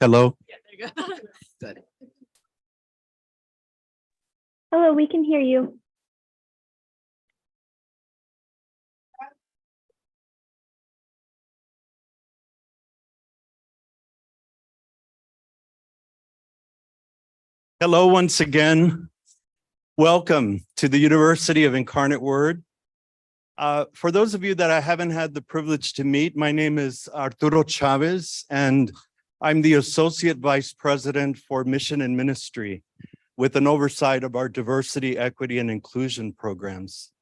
Hello? Yeah, there you go. Good. Hello, we can hear you. Hello once again. Welcome to the University of Incarnate Word. For those of you that I haven't had the privilege to meet, my name is Arturo Chavez, and I'm the Associate Vice President for Mission and Ministry with an oversight of our diversity, equity, and inclusion programs.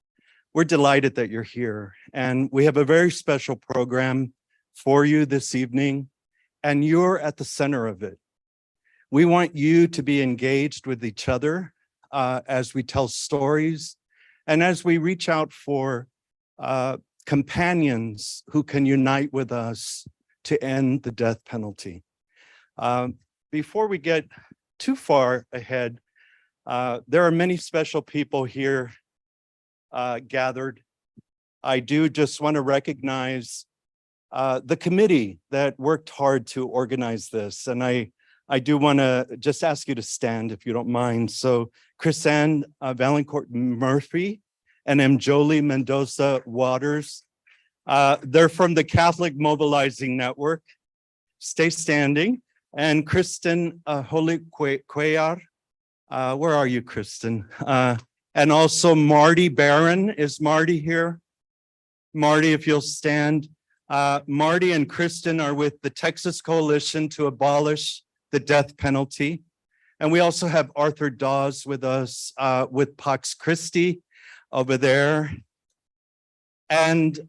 We're delighted that you're here, and we have a very special program for you this evening, and you're at the center of it. We want you to be engaged with each other as we tell stories and as we reach out for companions who can unite with us to end the death penalty. Before we get too far ahead, there are many special people here gathered. I do just want to recognize the committee that worked hard to organize this, and I do want to just ask you to stand if you don't mind. So Chrisanne Valancourt Murphy and Jolie Mendoza Waters, they're from the Catholic Mobilizing Network. Stay standing. And Kristen Holy Cuellar, where are you, Kristen? And also Marty Barron. Is Marty here? Marty, if you'll stand. Marty and Kristen are with the Texas Coalition to Abolish the Death Penalty. And we also have Arthur Dawes with us with Pax Christi over there. And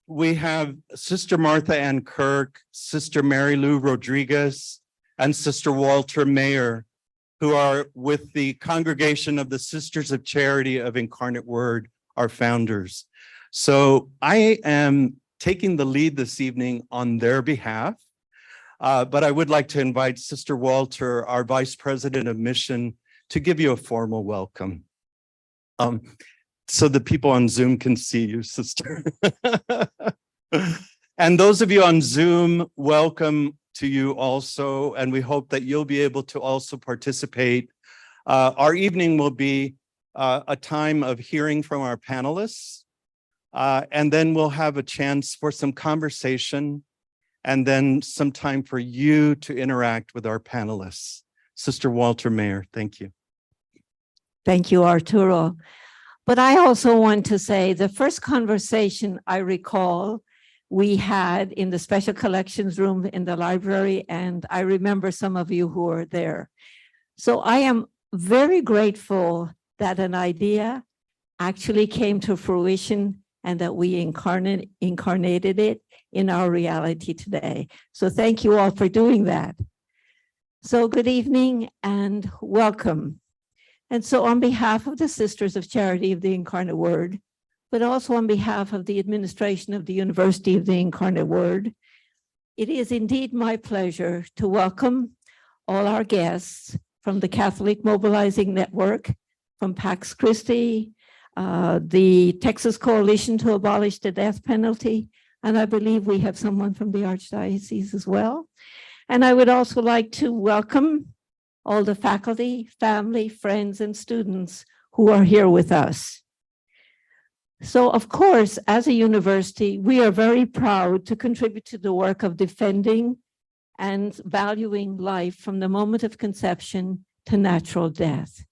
we have Sister Martha Ann Kirk, Sister Mary Lou Rodriguez, and Sister Walter Mayer, who are with the Congregation of the Sisters of Charity of Incarnate Word, our founders. So I am taking the lead this evening on their behalf, but I would like to invite Sister Walter, our Vice President of Mission, to give you a formal welcome. So the people on Zoom can see you, Sister. And those of you on Zoom, welcome to you also, and we hope that you'll be able to also participate. Our evening will be a time of hearing from our panelists, and then we'll have a chance for some conversation, and then some time for you to interact with our panelists. Sister Walter Mayer, thank you. Thank you, Arturo. But I also want to say the first conversation I recall we had in the special collections room in the library, and I remember some of you who were there. So I am very grateful that an idea actually came to fruition and that we incarnated it in our reality today. So thank you all for doing that. So good evening and welcome. And so on behalf of the Sisters of Charity of the Incarnate Word, but also on behalf of the administration of the University of the Incarnate Word, it is indeed my pleasure to welcome all our guests from the Catholic Mobilizing Network, from Pax Christi, the Texas Coalition to Abolish the Death Penalty, and I believe we have someone from the Archdiocese as well. And I would also like to welcome all the faculty, family, friends, and students who are here with us. So, of course, as a university, we are very proud to contribute to the work of defending and valuing life from the moment of conception to natural death.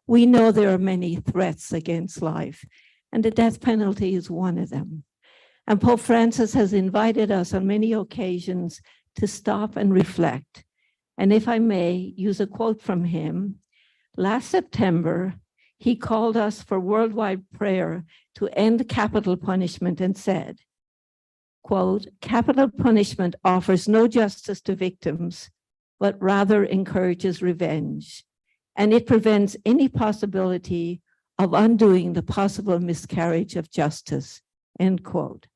We know there are many threats against life, and the death penalty is one of them. And Pope Francis has invited us on many occasions to stop and reflect. And if I may use a quote from him, last September, he called us for worldwide prayer to end capital punishment and said, quote, "Capital punishment offers no justice to victims, but rather encourages revenge, and it prevents any possibility of undoing the possible miscarriage of justice," end quote.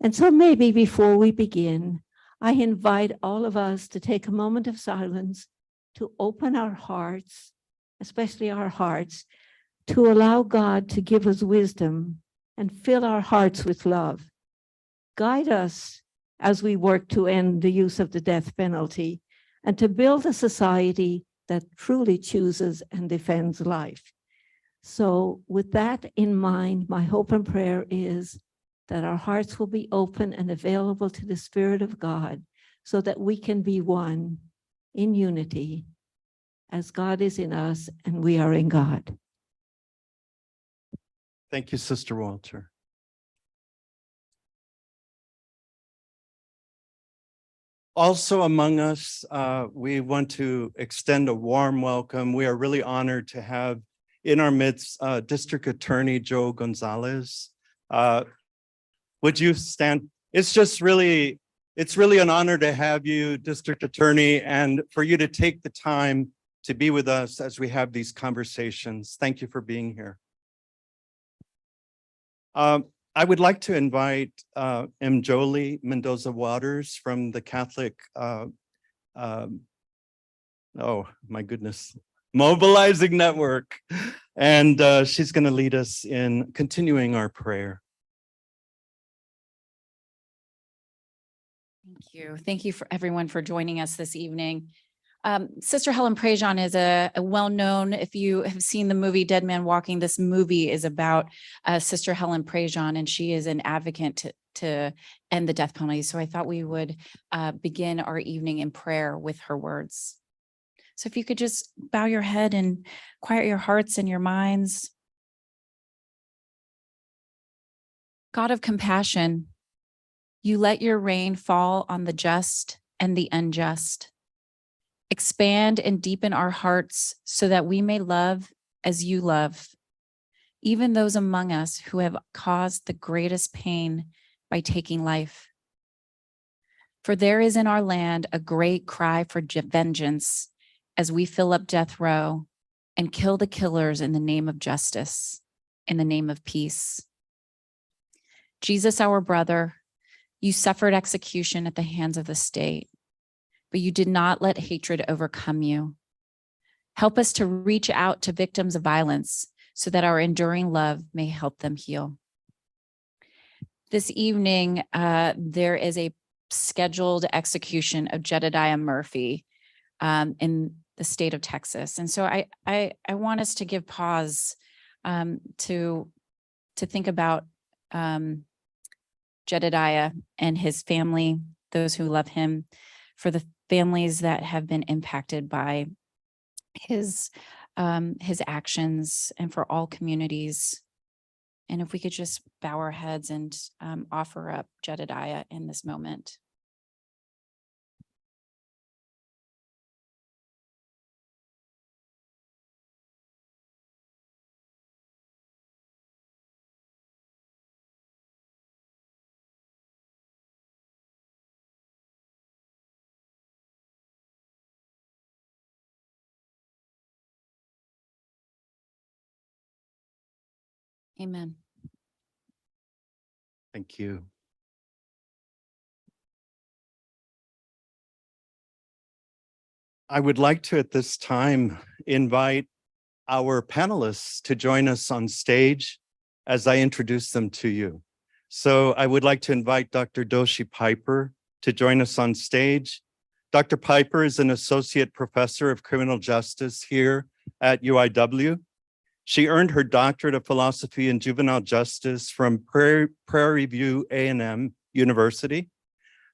And so maybe before we begin, I invite all of us to take a moment of silence to open our hearts, especially our hearts, to allow God to give us wisdom and fill our hearts with love. Guide us as we work to end the use of the death penalty and to build a society that truly chooses and defends life. So with that in mind, my hope and prayer is that our hearts will be open and available to the Spirit of God so that we can be one in unity as God is in us and we are in God. Thank you, Sister Walter. Also among us, we want to extend a warm welcome. We are really honored to have in our midst District Attorney Joe Gonzalez. Would you stand? It's really an honor to have you, District Attorney, and for you to take the time to be with us as we have these conversations. Thank you for being here. I would like to invite M. Jolie Mendoza Waters from the Catholic, oh my goodness, Mobilizing Network. And she's going to lead us in continuing our prayer. Thank you. Thank you for everyone for joining us this evening. Sister Helen Prejean is a well-known, if you have seen the movie Dead Man Walking, this movie is about Sister Helen Prejean, and she is an advocate to end the death penalty. So I thought we would begin our evening in prayer with her words. So if you could just bow your head and quiet your hearts and your minds. God of compassion, you let your rain fall on the just and the unjust. Expand and deepen our hearts so that we may love as you love, even those among us who have caused the greatest pain by taking life. For there is in our land a great cry for vengeance as we fill up death row and kill the killers in the name of justice, in the name of peace. Jesus, our brother, you suffered execution at the hands of the state, but you did not let hatred overcome you. Help us to reach out to victims of violence so that our enduring love may help them heal. This evening, there is a scheduled execution of Jedediah Murphy in the state of Texas. And so I want us to give pause to think about Jedediah and his family, those who love him, for the families that have been impacted by his actions, and for all communities. And if we could just bow our heads and offer up Jedediah in this moment. Amen. Thank you. I would like to at this time invite our panelists to join us on stage as I introduce them to you. So I would like to invite Dr. Doshie Piper to join us on stage. Dr. Piper is an associate professor of criminal justice here at UIW. She earned her doctorate of philosophy in juvenile justice from Prairie View A&M University.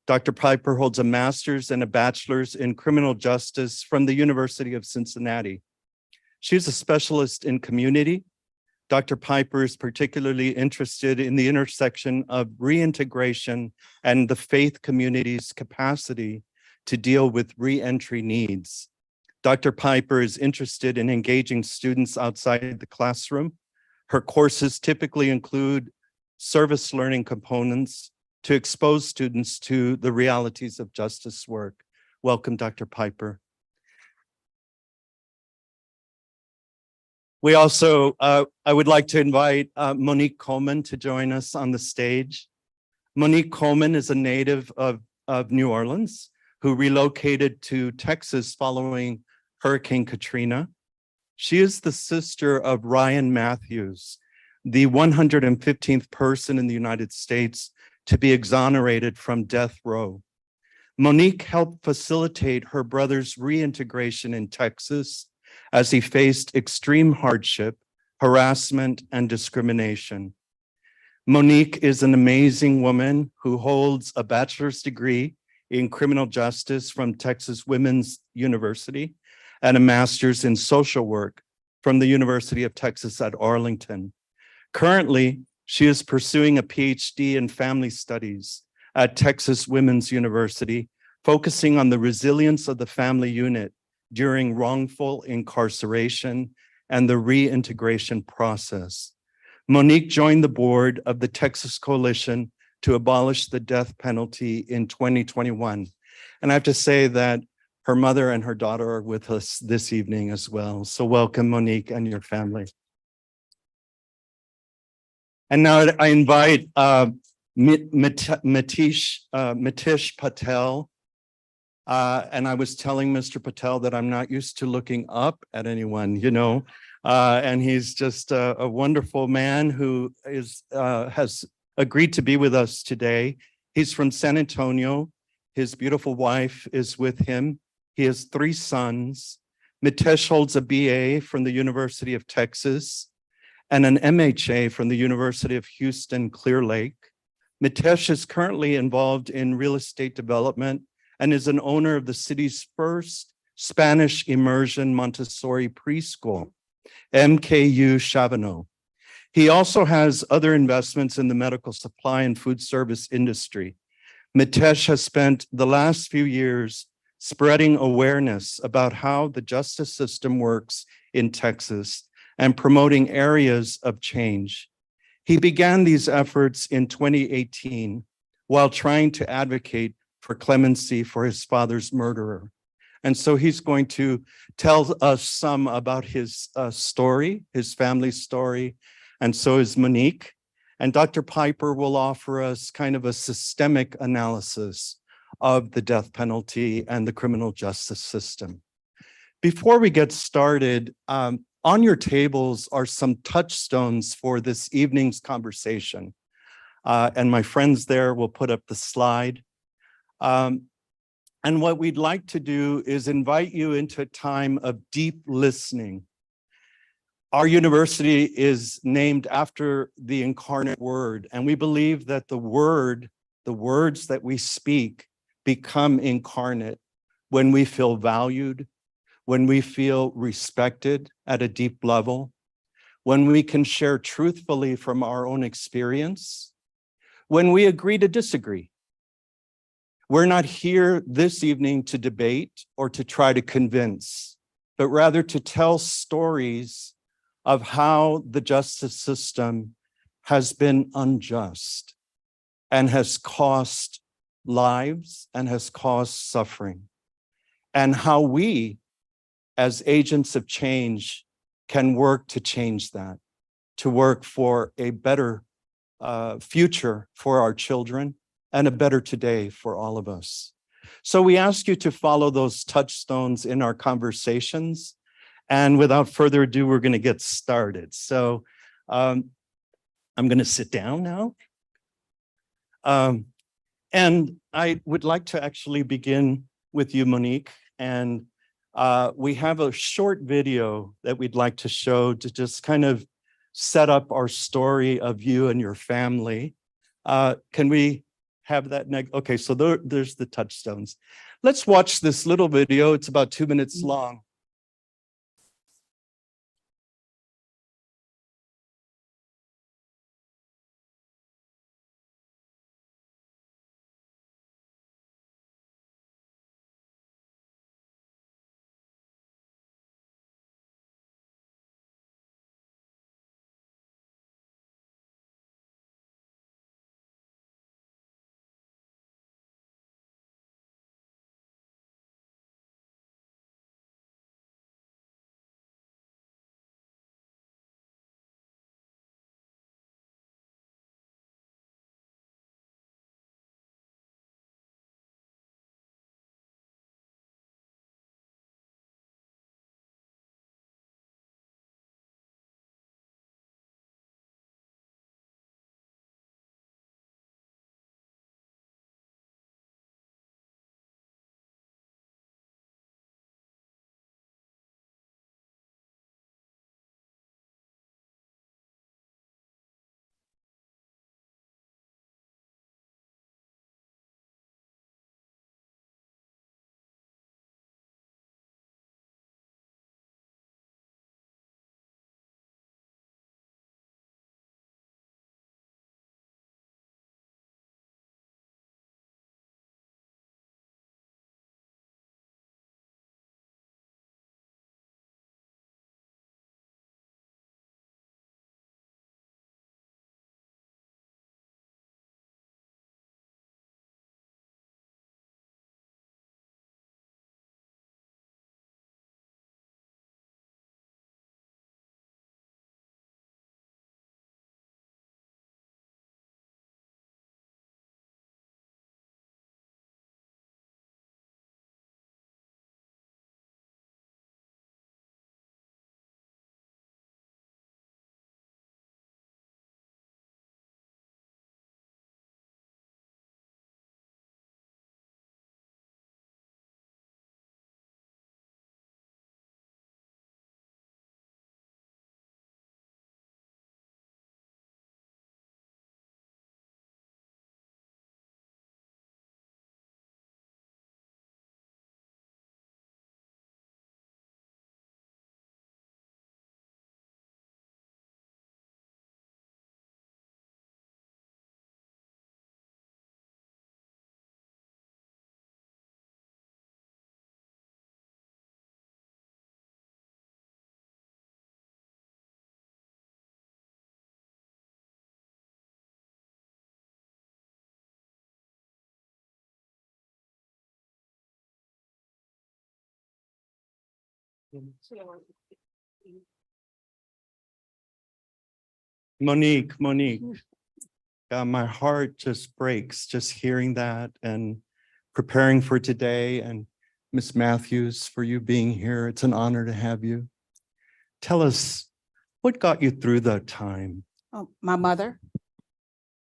Dr. Piper holds a master's and a bachelor's in criminal justice from the University of Cincinnati. She's a specialist in community. Dr. Piper is particularly interested in the intersection of reintegration and the faith community's capacity to deal with re-entry needs. Dr. Piper is interested in engaging students outside the classroom. Her courses typically include service learning components to expose students to the realities of justice work. Welcome, Dr. Piper. We also, I would like to invite Monique Coleman to join us on the stage. Monique Coleman is a native of New Orleans who relocated to Texas following Hurricane Katrina. She is the sister of Ryan Matthews, the 115th person in the United States to be exonerated from death row. Monique helped facilitate her brother's reintegration in Texas as he faced extreme hardship, harassment, and discrimination. Monique is an amazing woman who holds a bachelor's degree in criminal justice from Texas Women's University and a master's in social work from the University of Texas at Arlington. Currently, she is pursuing a PhD in family studies at Texas Women's University, focusing on the resilience of the family unit during wrongful incarceration and the reintegration process. Monique joined the board of the Texas Coalition to abolish the death penalty in 2021. And I have to say that her mother and her daughter are with us this evening as well. So welcome, Monique and your family. And now I invite Mitesh Patel. And I was telling Mr. Patel that I'm not used to looking up at anyone, and he's just a wonderful man who has agreed to be with us today. He's from San Antonio. His beautiful wife is with him. He has 3 sons. Mitesh holds a BA from the University of Texas and an MHA from the University of Houston, Clear Lake. Mitesh is currently involved in real estate development and is an owner of the city's first Spanish immersion Montessori preschool, MKU Chavano. He also has other investments in the medical supply and food service industry. Mitesh has spent the last few years spreading awareness about how the justice system works in Texas and promoting areas of change. He began these efforts in 2018 while trying to advocate for clemency for his father's murderer. And so he's going to tell us some about his story, his family story, and so is Monique. And Dr. Piper will offer us kind of a systemic analysis of the death penalty and the criminal justice system. Before we get started, on your tables are some touchstones for this evening's conversation. And my friends there will put up the slide. And what we'd like to do is invite you into a time of deep listening. Our university is named after the Incarnate Word, and we believe that the words that we speak become incarnate when we feel valued, when we feel respected at a deep level, when we can share truthfully from our own experience, when we agree to disagree. We're not here this evening to debate or to try to convince, but rather to tell stories of how the justice system has been unjust and has cost lives and has caused suffering, and how we, as agents of change, can work to change that, to work for a better future for our children and a better today for all of us. So we ask you to follow those touchstones in our conversations. And without further ado, we're going to get started. So I'm going to sit down now. And I would like to actually begin with you, Monique. And we have a short video that we'd like to show to just kind of set up our story of you and your family. Can we have that next? Okay, so there's the touchstones. Let's watch this little video. It's about 2 minutes long. Monique, my heart just breaks just hearing that and preparing for today. And Miss Matthews, for you being here. It's an honor to have you. Tell us what got you through that time. Oh, my mother.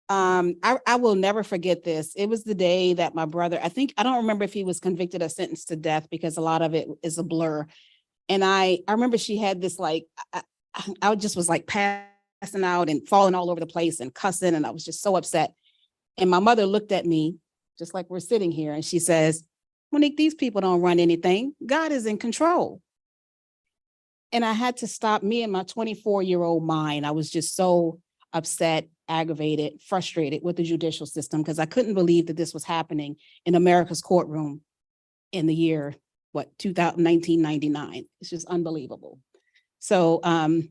I will never forget this. It was the day that my brother, I don't remember if he was convicted or sentenced to death because a lot of it is a blur. And I remember she had this I just was like passing out and falling all over the place and cussing. And I was just so upset. And my mother looked at me just like we're sitting here. And she says, Monique, these people don't run anything. God is in control. And I had to stop me and my 24-year-old mind. I was just so upset, aggravated, frustrated with the judicial system because I couldn't believe that this was happening in America's courtroom in the year, 1999. It's just unbelievable. So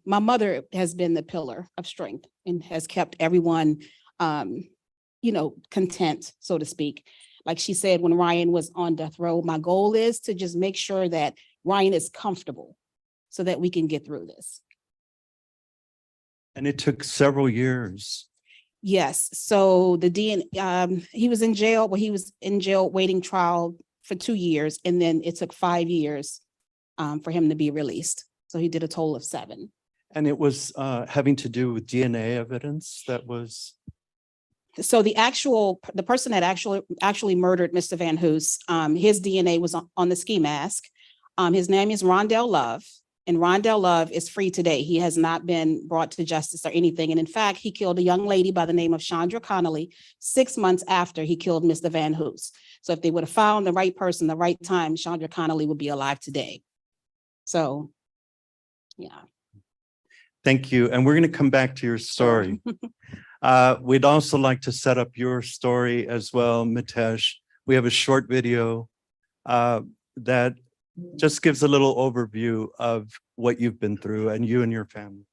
my mother has been the pillar of strength and has kept everyone, content, so to speak. Like she said, when Ryan was on death row, my goal is to just make sure that Ryan is comfortable so that we can get through this. And it took several years. Yes. So the he was in jail. Well, he was in jail waiting trial for 2 years. And then it took 5 years for him to be released. So he did a total of 7. And it was having to do with DNA evidence that was. So the person that actually murdered Mr. Van Hoos, his DNA was on the ski mask. His name is Rondell Love. And Rondell Love is free today. He has not been brought to justice or anything. And in fact, he killed a young lady by the name of Chandra Connolly 6 months after he killed Mr. Van Hoos. So if they would have found the right person, the right time, Chandra Connolly would be alive today. So, yeah. Thank you. And we're going to come back to your story. We'd also like to set up your story as well, Mitesh. We have a short video that just gives a little overview of what you've been through and you and your family.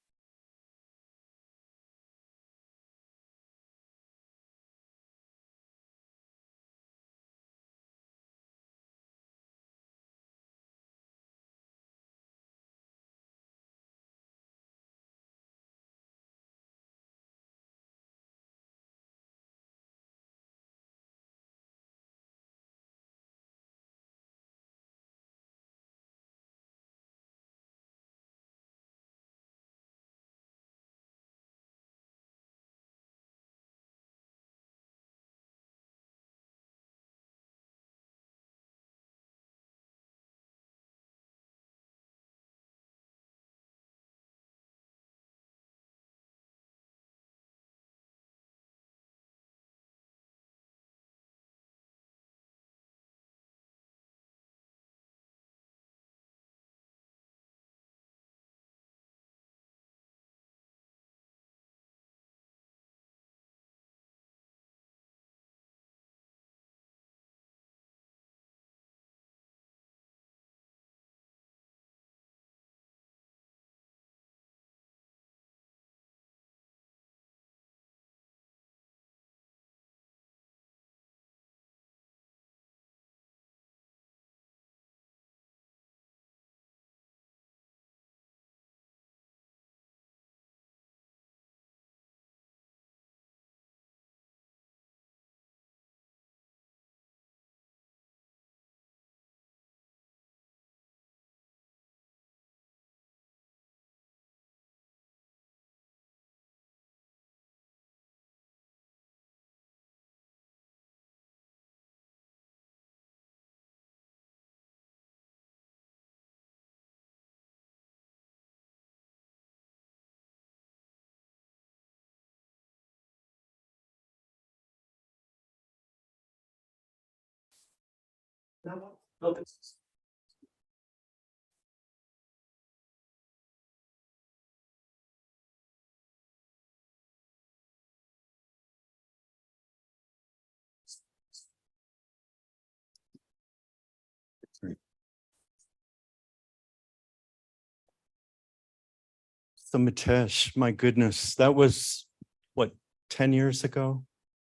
So Mitesh, my goodness, that was what, 10 years ago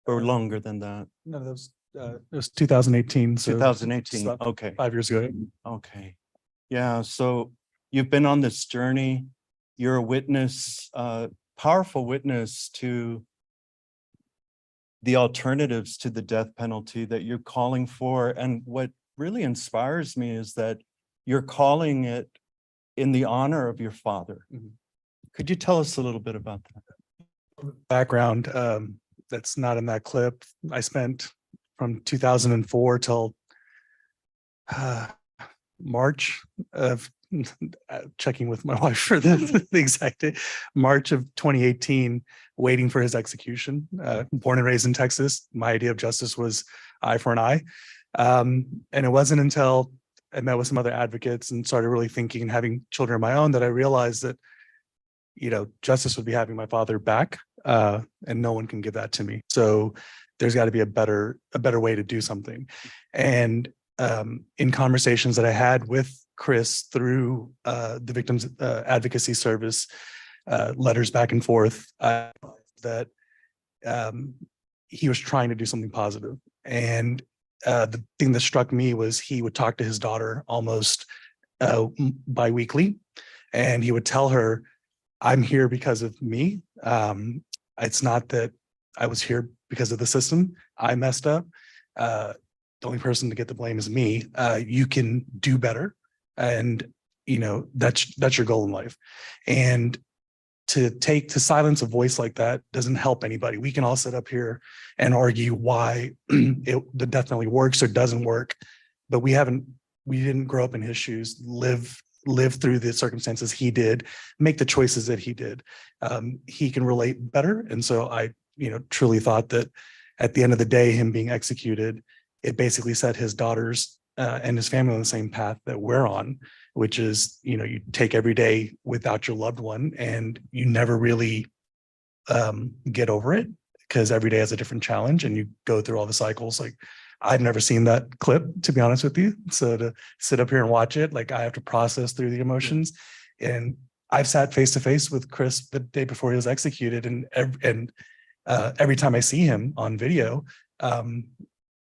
or longer than that? No, it was 2018. So 2018. about Okay. 5 years ago. Okay. Yeah. So You've been on this journey. You're a witness, powerful witness to the alternatives to the death penalty that you're calling for. And what really inspires me is that you're calling it in the honor of your father. Mhm. Could you tell us a little bit about that? Background, that's not in that clip. I spent from 2004 till March of checking with my wife for the exact date, March of 2018, waiting for his execution. Born and raised in Texas, my idea of justice was eye for an eye. And it wasn't until I met with some other advocates and started really thinking and having children of my own that I realized that, justice would be having my father back, and no one can give that to me. So there's got to be a better way to do something. And in conversations that I had with Chris through the Victims Advocacy Service, letters back and forth, that he was trying to do something positive. And the thing that struck me was he would talk to his daughter almost biweekly, and he would tell her, I'm here because of me. It's not that I was here because of the system. I messed up. The only person to get the blame is me. You can do better. And, that's your goal in life. And to silence a voice like that doesn't help anybody. We can all sit up here and argue why the death penalty works or doesn't work, but we didn't grow up in his shoes, live through the circumstances he did, make the choices that he did. He can relate better. And so I, truly thought that at the end of the day, him being executed, it basically set his daughters and his family on the same path that we're on, which is, you take every day without your loved one and you never really get over it because every day has a different challenge and you go through all the cycles. Like, I'd never seen that clip, to be honest with you. So to sit up here and watch it, like I have to process through the emotions. And I've sat face to face with Chris the day before he was executed. And every time I see him on video,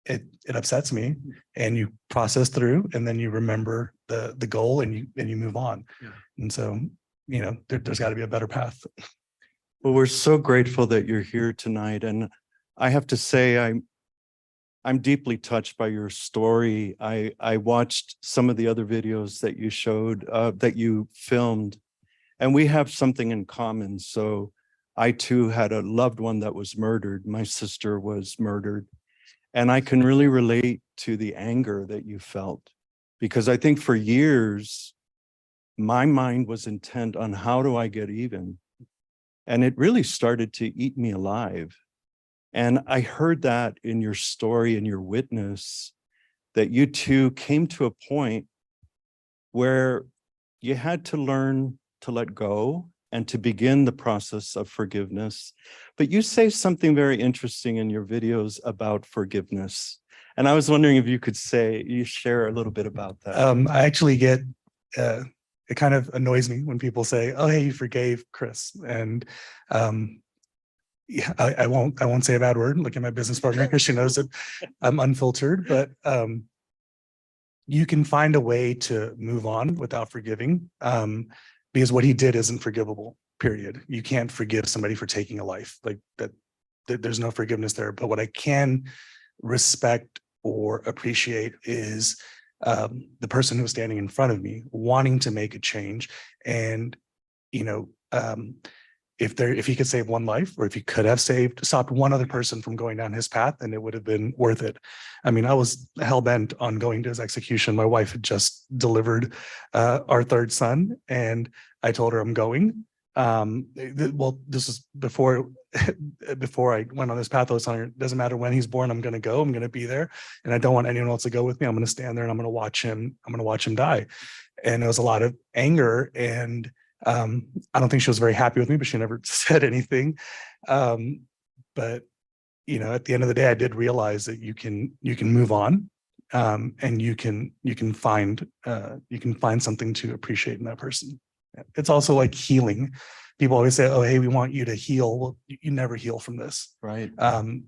it upsets me, and you process through, and then you remember the goal and you move on. Yeah. And so, there's got to be a better path. Well, we're so grateful that you're here tonight. And I have to say, I'm deeply touched by your story. I watched some of the other videos that you showed, that you filmed, and we have something in common. So I too had a loved one that was murdered. My sister was murdered. And I can really relate to the anger that you felt, because I think for years, my mind was intent on how do I get even? And it really started to eat me alive. And I heard that in your story and your witness, that you two came to a point where you had to learn to let go and to begin the process of forgiveness. But you say something very interesting in your videos about forgiveness. And I was wondering if you could share a little bit about that. I actually get, it kind of annoys me when people say, oh, hey, you forgave Chris. And yeah, I won't say a bad word. Look at my business partner because she knows that I'm unfiltered, but you can find a way to move on without forgiving, because what he did isn't forgivable, period. You can't forgive somebody for taking a life like that. There's no forgiveness there. But what I can respect or appreciate is the person who was standing in front of me wanting to make a change. And, if he could save one life, or if he could have stopped one other person from going down his path, then it would have been worth it. I mean, I was hell-bent on going to his execution. My wife had just delivered our third son, and I told her I'm going. Well, this is before I went on this path. I was telling her, it doesn't matter when he's born, I'm going to go. I'm going to be there, and I don't want anyone else to go with me. I'm going to stand there and I'm going to watch him. I'm going to watch him die. And there was a lot of anger, and I don't think she was very happy with me, but she never said anything. But at the end of the day, I did realize that you can move on, and you can find something to appreciate in that person. It's also like healing. people always say, oh, hey, we want you to heal. Well, you never heal from this. Right.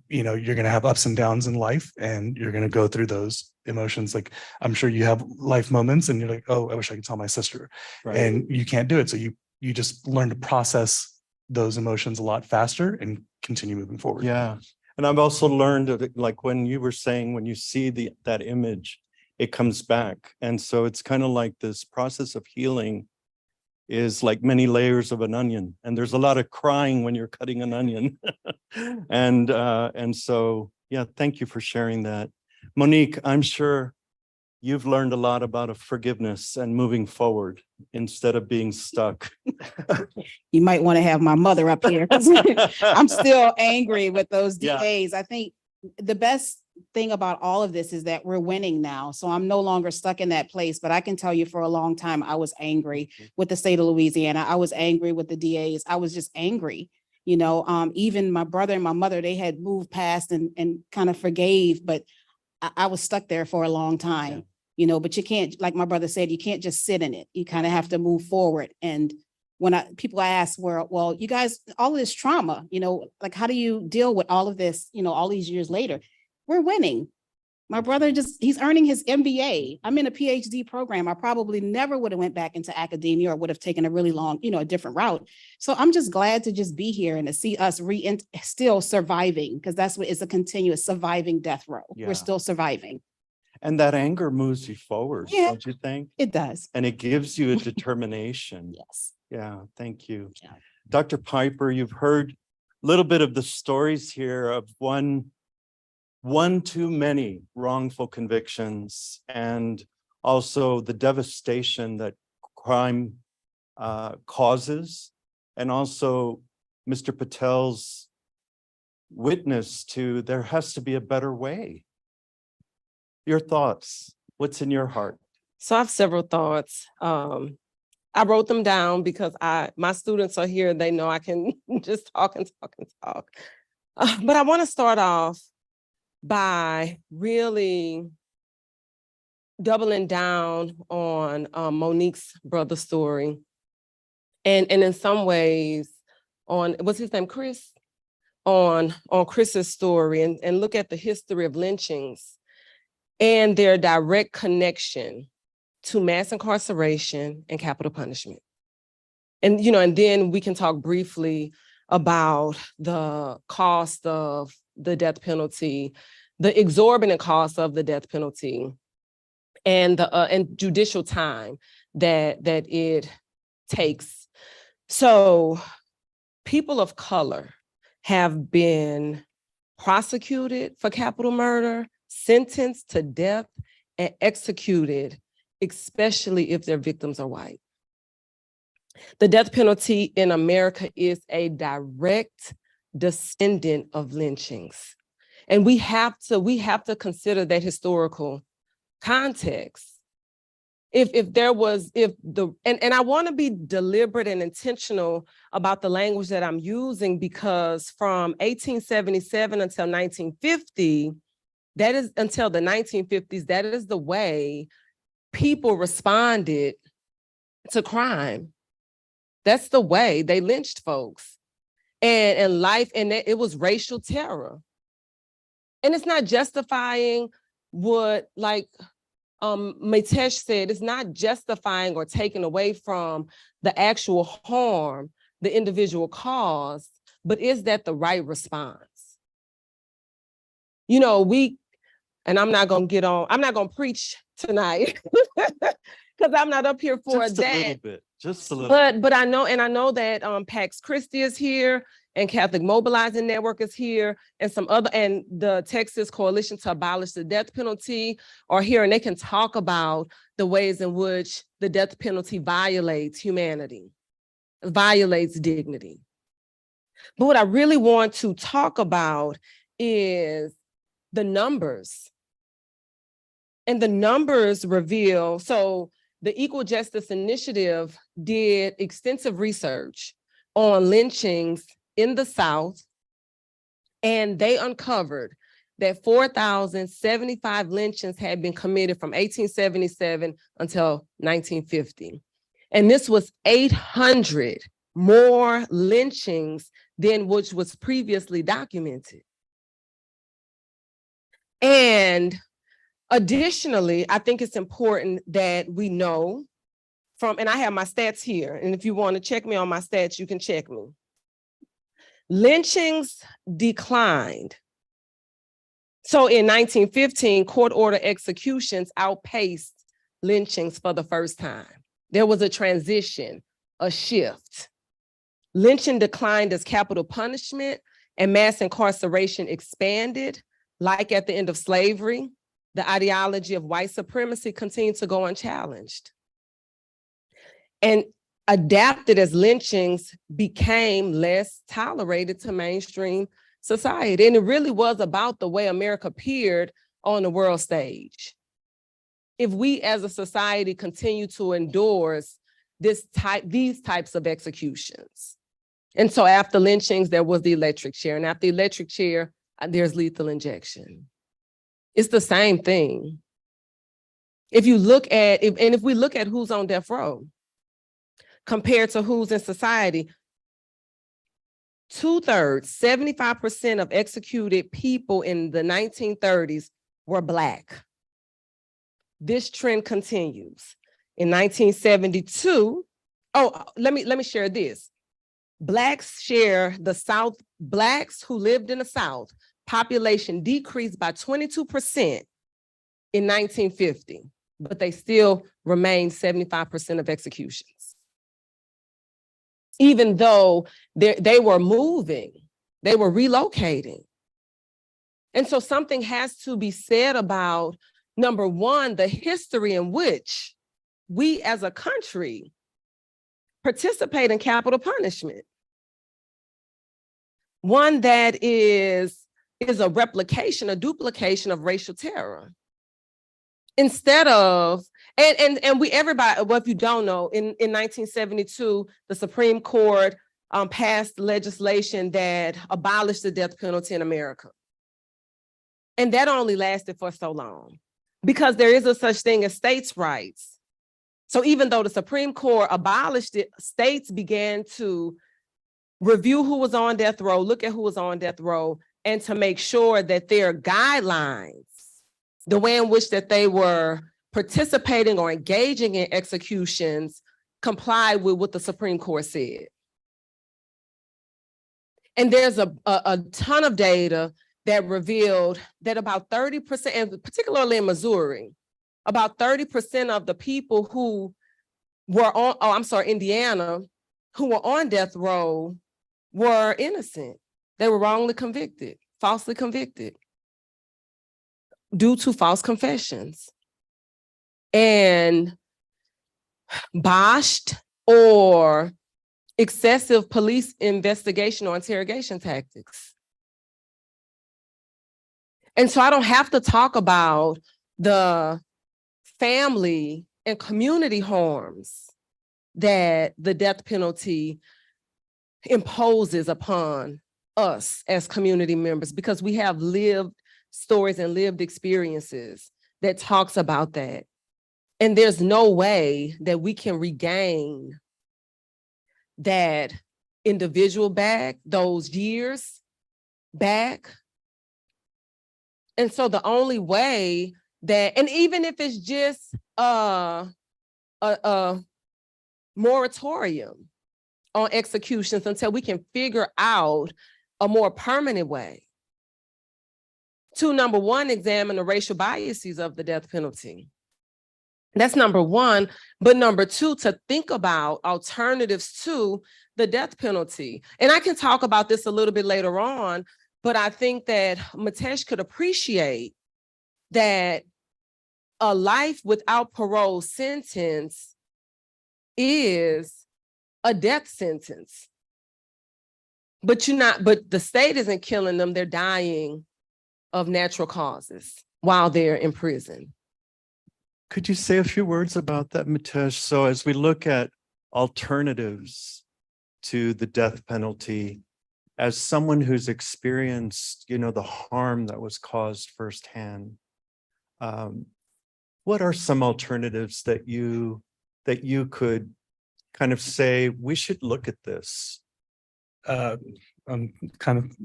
You know, you're going to have ups and downs in life, and you're going to go through those emotions. Like, I'm sure you have life moments and you're like, oh, I wish I could tell my sister. Right. And you can't do it. So you just learn to process those emotions a lot faster and continue moving forward. Yeah. And I've also learned that, like when you were saying, when you see that image, it comes back. And so it's kind of like this process of healing is like many layers of an onion. And there's a lot of crying when you're cutting an onion. And so, yeah, thank you for sharing that. Monique, I'm sure you've learned a lot about forgiveness and moving forward instead of being stuck. You might want to have my mother up here, 'cause I'm still angry with those Yeah. DAs. I think the best thing about all of this is that we're winning now. So I'm no longer stuck in that place, but I can tell you for a long time, I was angry with the state of Louisiana. I was angry with the DAs. I was just angry. You know, even my brother and my mother, they had moved past and kind of forgave, but I was stuck there for a long time. Yeah. You know, but you can't, like my brother said, you can't just sit in it. You kind of have to move forward. And when people ask, well, you guys, all of this trauma, you know, like, how do you deal with all of this, you know, all these years later? We're winning. My brother he's earning his MBA. I'm in a PhD program. I probably never would have went back into academia or would have taken a really long, you know, a different route. So I'm just glad to just be here and to see us still surviving, because that's what it's a continuous surviving death row. Yeah. We're still surviving. And that anger moves you forward, Yeah. don't you think? It does. And it gives you a determination. Yes. Yeah, thank you. Yeah. Dr. Piper, you've heard a little bit of the stories here of one too many wrongful convictions, and also the devastation that crime causes, and also Mr. Patel's witness to there has to be a better way. Your thoughts, what's in your heart? So I have several thoughts. I wrote them down because my students are here. They know I can just talk and talk and talk. But I want to start off by really doubling down on Monique's brother's story. And in some ways on, what's his name, Chris? On Chris's story and look at the history of lynchings and their direct connection to mass incarceration and capital punishment. And, you know, and then we can talk briefly about the cost of the death penalty, the exorbitant cost of the death penalty, and the and judicial time that it takes. So people of color have been prosecuted for capital murder, sentenced to death, and executed, especially if their victims are white. The death penalty in America is a direct descendant of lynchings. And we have to consider that historical context. And I want to be deliberate and intentional about the language that I'm using, because from 1877 until 1950, that is until the 1950s, that is the way people responded to crime. That's the way they lynched folks. And life, and it was racial terror. And it's not justifying what, like Mitesh said, it's not justifying or taking away from the actual harm the individual caused, but is that the right response? You know, and I'm not going to preach tonight because I'm not up here for Just that. a little bit, just a little. But I know that Pax Christi is here, and Catholic Mobilizing Network is here, and and the Texas Coalition to Abolish the Death Penalty are here, and they can talk about the ways in which the death penalty violates humanity, violates dignity. But what I really want to talk about is the numbers. And the numbers reveal, so the Equal Justice Initiative did extensive research on lynchings in the South, and they uncovered that 4,075 lynchings had been committed from 1877 until 1950. And this was 800 more lynchings than which was previously documented. And additionally, I think it's important that we know from, and I have my stats here, and if you want to check me on my stats, you can check me. Lynchings declined. So in 1915, court order executions outpaced lynchings for the first time. There was a transition, a shift. Lynching declined as capital punishment and mass incarceration expanded. Like at the end of slavery, the ideology of white supremacy continued to go unchallenged. And adapted as lynchings became less tolerated to mainstream society. And it really was about the way America appeared on the world stage. If we as a society continue to endorse these types of executions. And so after lynchings, there was the electric chair. And after the electric chair, there's lethal injection. It's the same thing. If you look at, if we look at who's on death row, compared to who's in society, 2/3, 75% of executed people in the 1930s were Black. This trend continues. In 1972, let me share this. Blacks who lived in the South, population decreased by 22% in 1950, but they still remain 75% of executions. Even though they were moving, they were relocating. And so something has to be said about, number one, the history in which we as a country participate in capital punishment. One that is a replication, a duplication of racial terror. Instead of, everybody, well, if you don't know, in 1972, the Supreme Court passed legislation that abolished the death penalty in America. And that only lasted for so long because there is a such thing as states' rights. So even though the Supreme Court abolished it, states began to review who was on death row, look at who was on death row, and to make sure that their guidelines, the way in which that they were participating or engaging in executions, complied with what the Supreme Court said. And there's a ton of data that revealed that about 30%, and particularly in Missouri, about 30% of the people who were on, Indiana, who were on death row were innocent. They were wrongly convicted, falsely convicted, due to false confessions and botched or excessive police investigation or interrogation tactics. And so I don't have to talk about the family and community harms that the death penalty imposes upon us as community members, because we have lived stories and lived experiences that talks about that. And there's no way that we can regain that individual back, those years back. And so the only way that, and even if it's just a moratorium on executions until we can figure out a more permanent way to, number one, examine the racial biases of the death penalty. That's number one. But number two, to think about alternatives to the death penalty. And I can talk about this a little bit later on, but I think that Mitesh could appreciate that a life without parole sentence is a death sentence. But the state isn't killing them, they're dying of natural causes while they're in prison. Could you say a few words about that, Mitesh? So as we look at alternatives to the death penalty, as someone who's experienced, the harm that was caused firsthand, what are some alternatives that you could kind of say, we should look at this? I'm kind of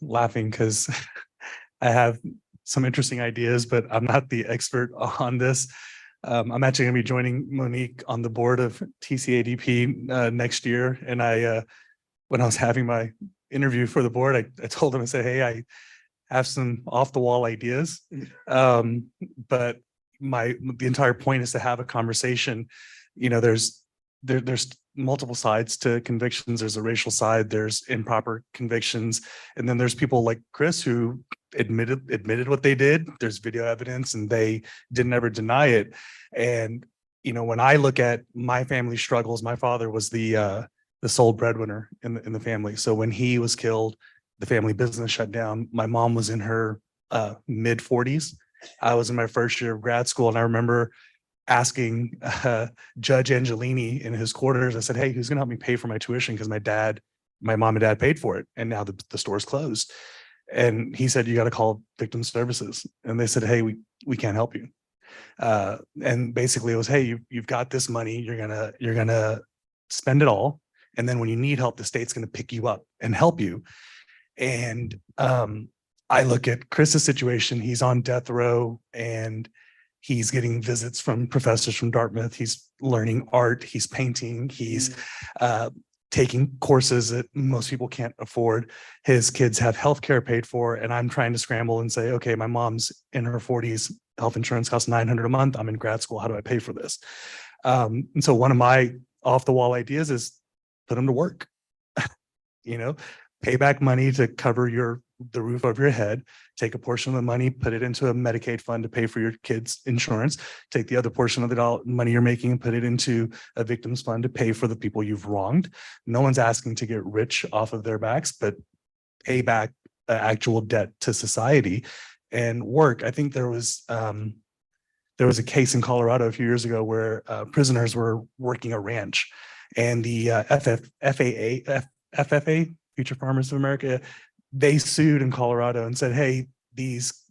laughing because I have some interesting ideas, but I'm not the expert on this. I'm actually going to be joining Monique on the board of TCADP next year. And when I was having my interview for the board, I told them, I said, hey, I have some off the wall ideas. But the entire point is to have a conversation. There's multiple sides to convictions. There's a racial side, there's improper convictions, and then there's people like Chris who admitted what they did. There's video evidence and they didn't ever deny it. And when I look at my family struggles, my father was the sole breadwinner in the family. So when he was killed, the family business shut down. My mom was in her mid 40s. I was in my first year of grad school, and I remember asking Judge Angelini in his quarters, I said, hey, who's going to help me pay for my tuition? Because my mom and dad paid for it. And now the store's closed. And he said, you got to call victim services. And they said, hey, we can't help you. And basically it was, hey, you've got this money. You're going to spend it all. And then when you need help, the state's going to pick you up and help you. And I look at Chris's situation. He's on death row and he's getting visits from professors from Dartmouth. He's learning art. He's painting. He's taking courses that most people can't afford. His kids have healthcare paid for. And I'm trying to scramble and say, okay, my mom's in her 40s. Health insurance costs $900 a month. I'm in grad school. How do I pay for this? And so one of my off the wall ideas is put them to work, pay back money to cover the roof over your head, take a portion of the money, put it into a Medicaid fund to pay for your kids' insurance, take the other portion of the money you're making and put it into a victims fund to pay for the people you've wronged. No one's asking to get rich off of their backs, but pay back actual debt to society and work. I think there was a case in Colorado a few years ago where prisoners were working a ranch, and the FFA, Future Farmers of America, they sued in Colorado and said, hey, these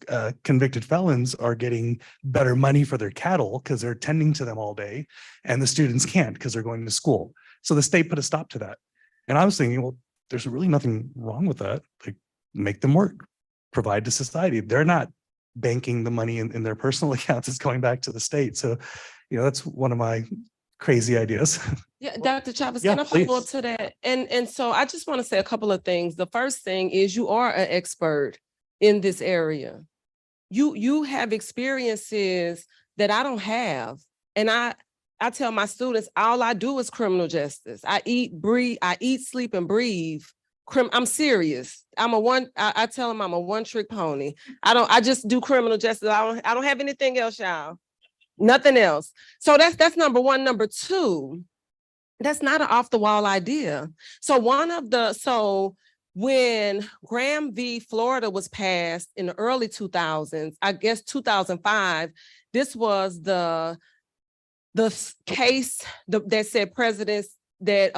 convicted felons are getting better money for their cattle because they're tending to them all day, and the students can't because they're going to school. So the state put a stop to that. And I was thinking, well, there's really nothing wrong with that. Like, make them work, provide to society. They're not banking the money in their personal accounts. It's going back to the state. So, that's one of my crazy ideas. Yeah, Dr. Chavez, Yeah, can I follow up please. to that? And so I just want to say a couple of things. The first thing is you are an expert in this area. You have experiences that I don't have. And I tell my students, all I do is criminal justice. I eat, sleep, and breathe. I'm serious. I tell them I'm a one-trick pony. I just do criminal justice. I don't have anything else, y'all. Nothing else. So that's number one. Number two, that's not an off-the-wall idea. So when Graham v. Florida was passed in the early 2000s, I guess 2005, this was the case that said presidents that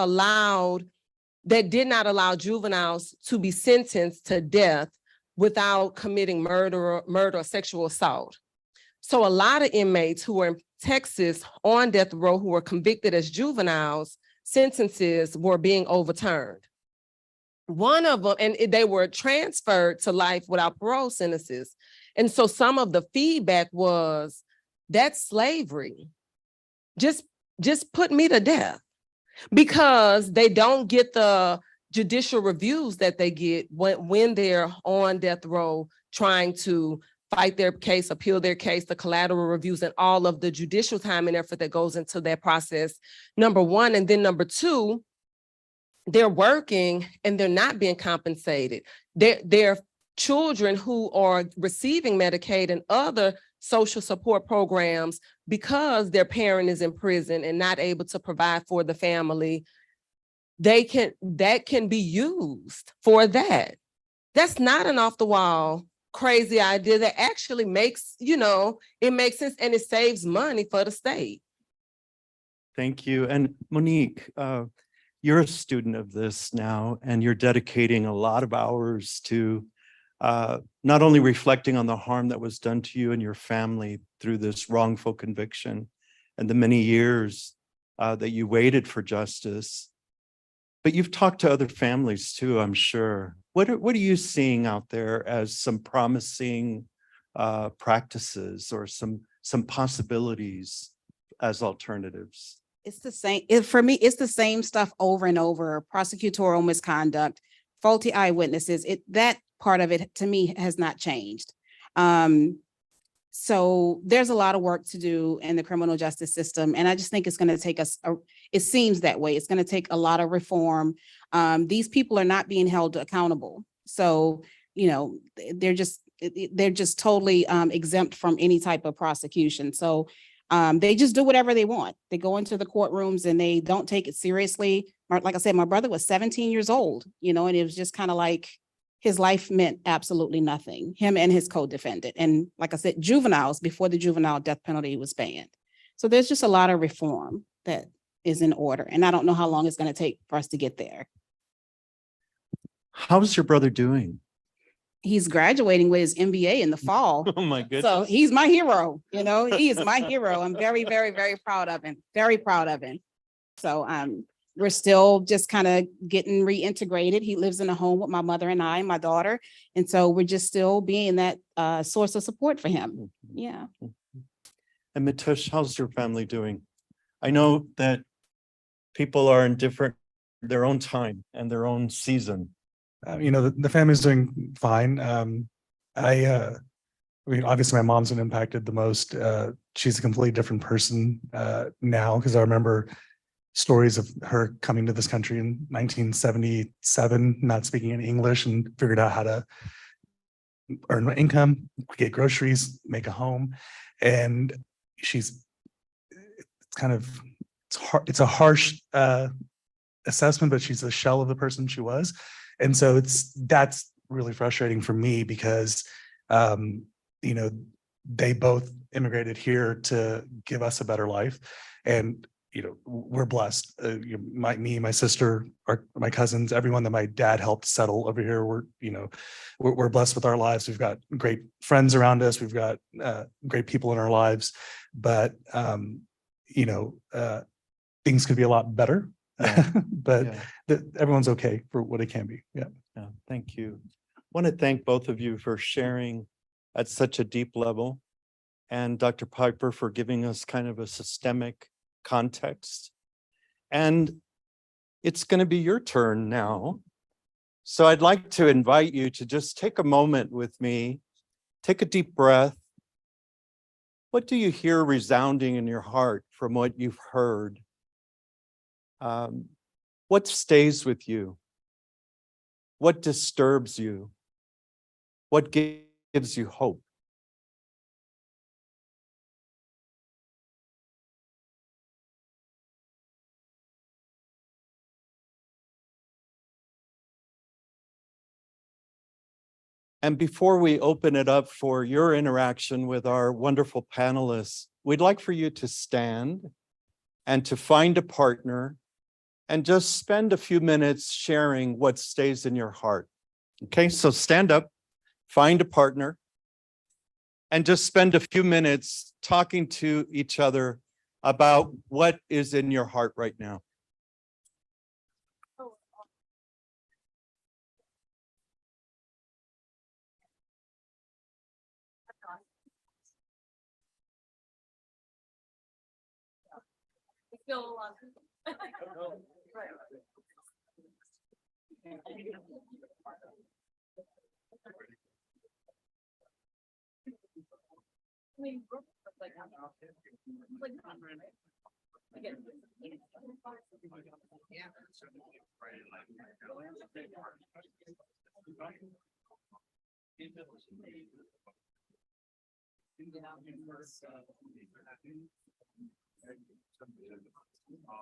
did not allow juveniles to be sentenced to death without committing murder or sexual assault. So a lot of inmates who were in Texas on death row who were convicted as juveniles, sentences were being overturned. One of them, and they were transferred to life without parole sentences. And so some of the feedback was, that's slavery. Just put me to death, because they don't get the judicial reviews that they get when they're on death row trying to fight their case, appeal their case, the collateral reviews, and all of the judicial time and effort that goes into that process, number one. And then number two, they're working and they're not being compensated. They're children who are receiving Medicaid and other social support programs because their parent is in prison and not able to provide for the family. That can be used for that. That's not an off the wall crazy idea. That actually makes, it makes sense, and it saves money for the state. Thank you. And Monique, you're a student of this now, and you're dedicating a lot of hours to not only reflecting on the harm that was done to you and your family through this wrongful conviction and the many years that you waited for justice. But you've talked to other families too, I'm sure. What are you seeing out there as some promising practices or some possibilities as alternatives? It's the same, for me, it's the same stuff over and over. Prosecutorial misconduct, faulty eyewitnesses, that part of it to me has not changed. So there's a lot of work to do in the criminal justice system. And I just think it's going to take us, it seems that way. It's going to take a lot of reform. These people are not being held accountable. So, you know, they're just totally exempt from any type of prosecution. So they just do whatever they want. They go into the courtrooms and they don't take it seriously. Like I said, my brother was 17 years old, you know, and it was just kind of like his life meant absolutely nothing, him and his co-defendant. And like I said, juveniles, before the juvenile death penalty was banned. So there's just a lot of reform that is in order. And I don't know how long it's going to take for us to get there. How's your brother doing? He's graduating with his MBA in the fall. Oh my goodness. So he's my hero, you know, he is my hero. I'm very, very, very proud of him. Very proud of him. So we're still just kind of getting reintegrated. He lives in a home with my mother and I, my daughter. And so we're just still being that source of support for him. Yeah. And Mitesh, how's your family doing? I know that people are in their own time and their own season. You know, the family's doing fine. I mean, obviously my mom's been impacted the most. She's a completely different person now, because I remember stories of her coming to this country in 1977, not speaking any English, and figured out how to earn income, get groceries, make a home. And she's it's a harsh assessment, but she's a shell of the person she was. And so that's really frustrating for me because, you know, they both immigrated here to give us a better life. And, you know, we're blessed. My sister, my cousins, everyone that my dad helped settle over here, we're blessed with our lives. We've got great friends around us. We've got great people in our lives, but, you know, things could be a lot better. Yeah. But Yeah. Everyone's okay for what it can be. Yeah. Yeah, thank you. I want to thank both of you for sharing at such a deep level, and Dr. Piper for giving us kind of a systemic context. And it's going to be your turn now. So I'd like to invite you to just take a moment with me, take a deep breath. What do you hear resounding in your heart from what you've heard? What stays with you? What disturbs you? What gives you hope? And before we open it up for your interaction with our wonderful panelists, we'd like for you to stand and to find a partner and just spend a few minutes sharing what stays in your heart. Okay, so stand up, find a partner, and just spend a few minutes talking to each other about what is in your heart right now.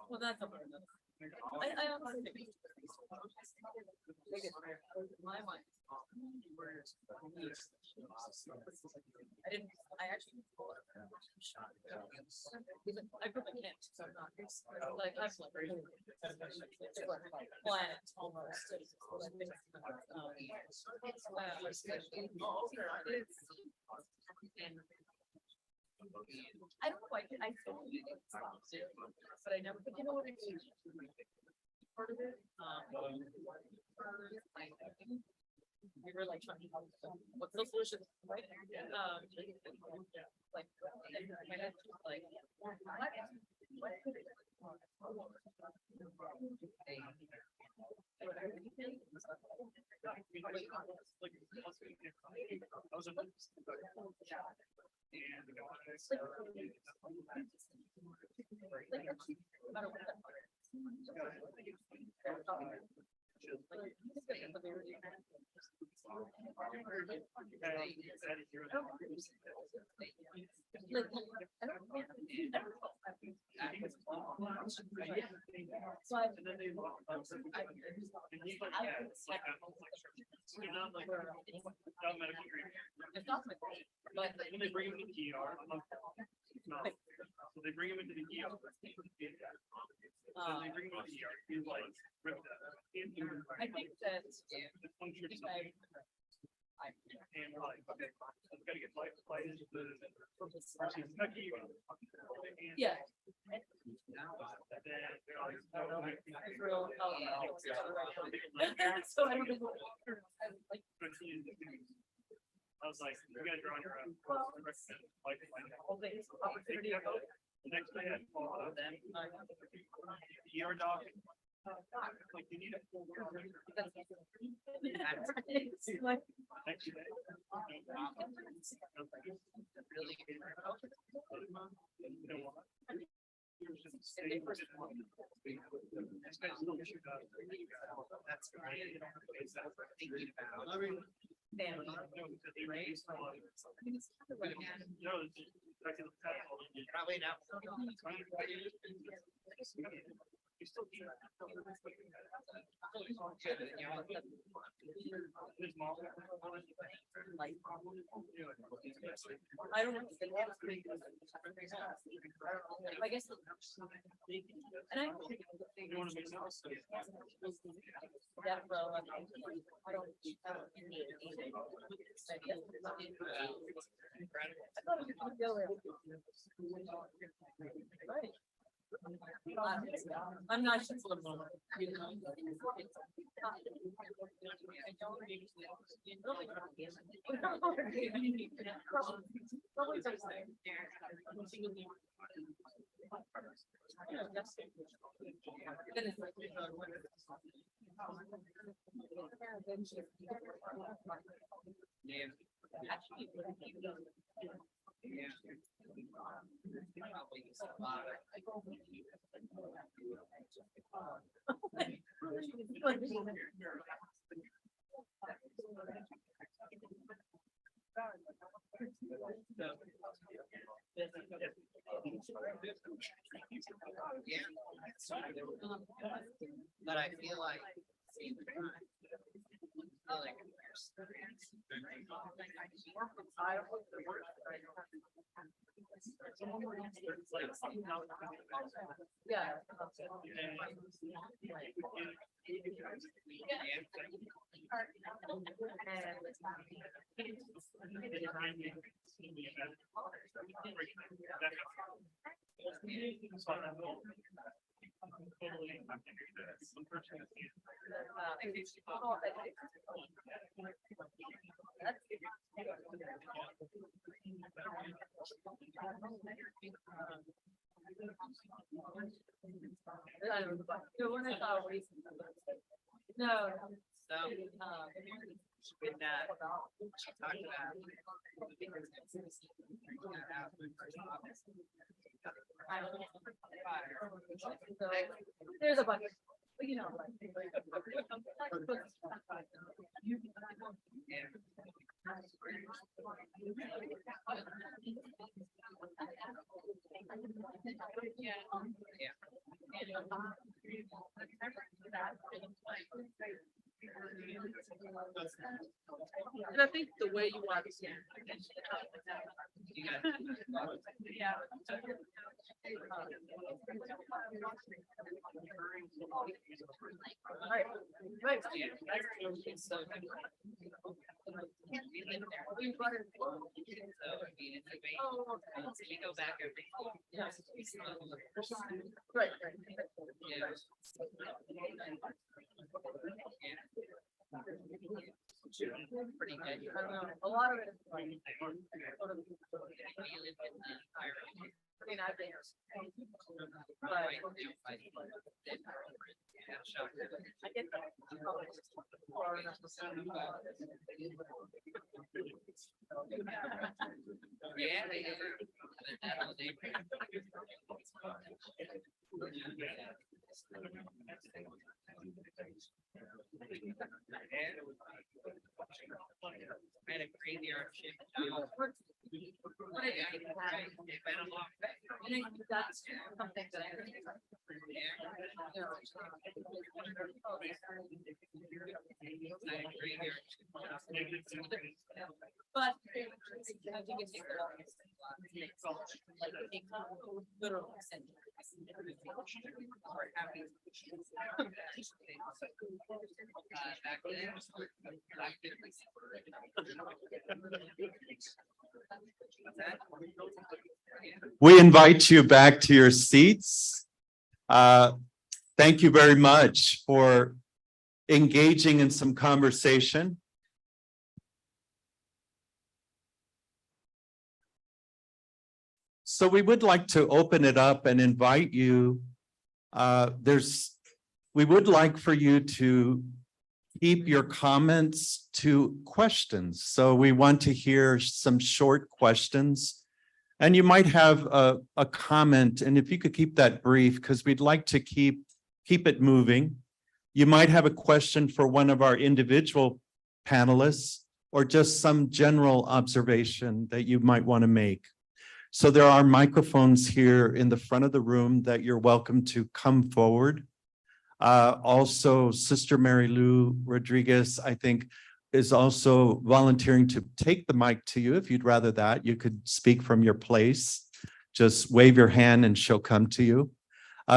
Well, that's a I honestly think my mind. I actually shot. I grew up in Kent, so I'm not like I've planet almost. I don't know why I still do it, but I never, but you know what I mean? Part of it, we were like trying to, what's the solution, right? Like, my head was like, what could it? But when they bring him to the ER, so they bring him into the ER. They bring him to the ER. He's like, I think that and we're like, okay, I've got to get flight into the Kentucky. Yeah. So I don't know. I was like, you guys are on your own. Opportunity. The next day I called them. ER doc. Like you need a full I don't know. I guess. And I don't think. That well, I don't. I thought it would go there. Right. I'm not sure. You know. But I feel like yeah. No. So, with that, she talked about there's a bunch, but you know, And I think the way you want to. Yeah. Pretty good. A lot of it is like. I mean, I've been. I get that. Had a crazy art shit. That's something that I think. But. We invite you back to your seats. Thank you very much for engaging in some conversation. So we would like to open it up and invite you. We would like for you to keep your comments to questions. So we want to hear some short questions. And you might have a comment, and if you could keep that brief, because we'd like to keep it moving. You might have a question for one of our individual panelists, or just some general observation that you might want to make. So there are microphones here in the front of the room that you're welcome to come forward. Also, Sister Mary Lou Rodriguez, I think, is also volunteering to take the mic to you. If you'd rather that, you could speak from your place. Just wave your hand and she'll come to you.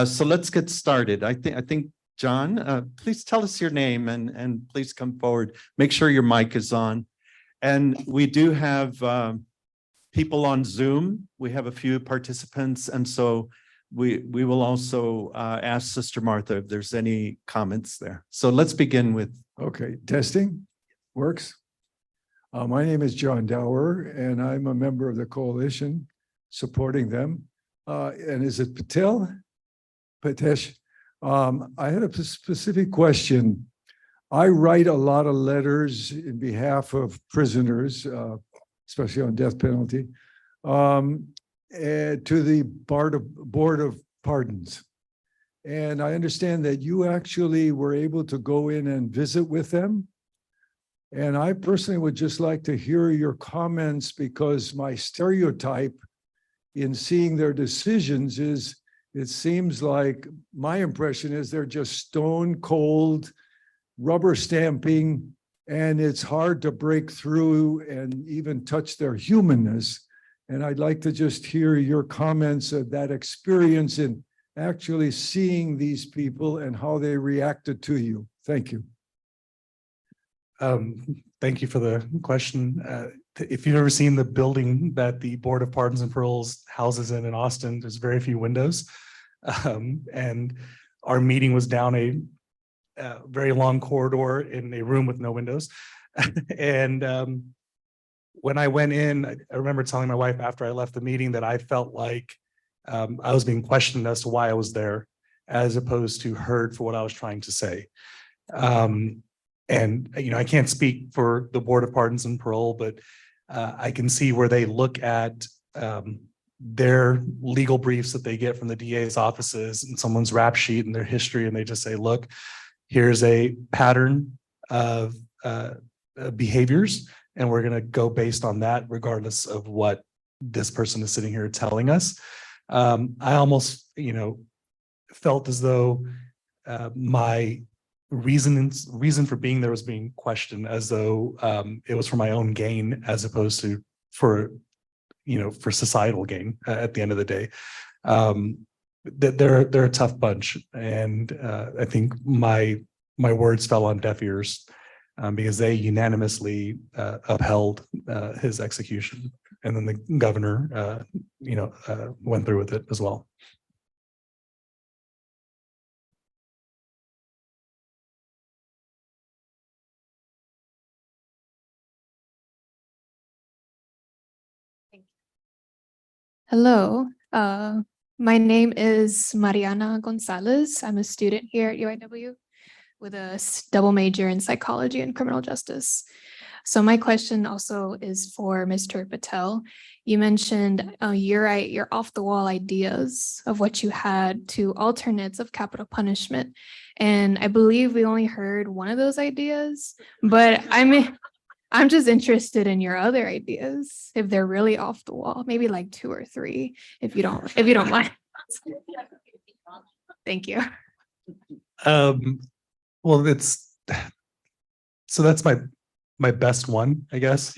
So let's get started. I think John, please tell us your name and please come forward. Make sure your mic is on. And we do have people on Zoom. We have a few participants, and so we will also ask Sister Martha if there's any comments there. So let's begin with. Okay, testing works. My name is John Dower, and I'm a member of the coalition supporting them. And is it Patel? Mitesh? I had a specific question. I write a lot of letters in behalf of prisoners, especially on death penalty, to the Board of Pardons. And I understand that you actually were able to go in and visit with them. And I personally would just like to hear your comments, because my stereotype in seeing their decisions is, it seems like my impression is they're just stone cold, rubber stamping, and it's hard to break through and even touch their humanness. And I'd like to just hear your comments of that experience in actually seeing these people and how they reacted to you. Thank you. Thank you for the question. If you've ever seen the building that the Board of Pardons and Paroles houses in Austin, there's very few windows. And our meeting was down a very long corridor in a room with no windows. And when I went in, I remember telling my wife after I left the meeting that I felt like I was being questioned as to why I was there, as opposed to heard for what I was trying to say. And, you know, I can't speak for the Board of Pardons and Parole, but I can see where they look at their legal briefs that they get from the DA's offices and someone's rap sheet and their history, and they just say, look, here's a pattern of behaviors, and we're going to go based on that, regardless of what this person is sitting here telling us. I almost, felt as though my reason for being there was being questioned as though it was for my own gain as opposed to for societal gain at the end of the day. They're a tough bunch, and I think my words fell on deaf ears because they unanimously upheld his execution, and then the governor went through with it as well. Hello, my name is Mariana Gonzalez. I'm a student here at UIW with a double major in psychology and criminal justice. So my question also is for Mr. Patel. You mentioned your off the wall ideas of what you had to alternates of capital punishment. And I believe we only heard one of those ideas, but I'm just interested in your other ideas, if they're really off the wall, maybe like 2 or 3, if you don't mind. Thank you. Well, that's my best one, I guess.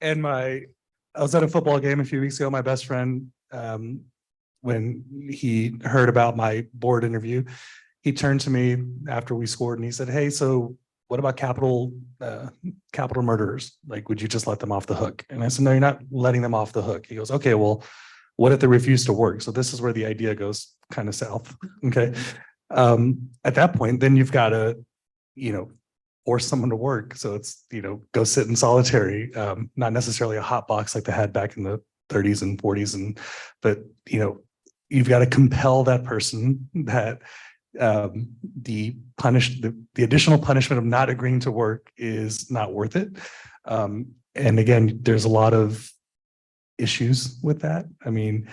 And I was at a football game a few weeks ago. My best friend, when he heard about my board interview, he turned to me after we scored and he said, "Hey, so what about capital murderers? Like, would you just let them off the hook?" And I said, "No, you're not letting them off the hook." He goes, "Okay, well, what if they refuse to work?" So this is where the idea goes kind of south. Okay. At that point, then you've got to, force someone to work. So it's, go sit in solitary, not necessarily a hot box like they had back in the 30s and 40s. But you've got to compel that person that the additional punishment of not agreeing to work is not worth it. And again, there's a lot of issues with that. I mean,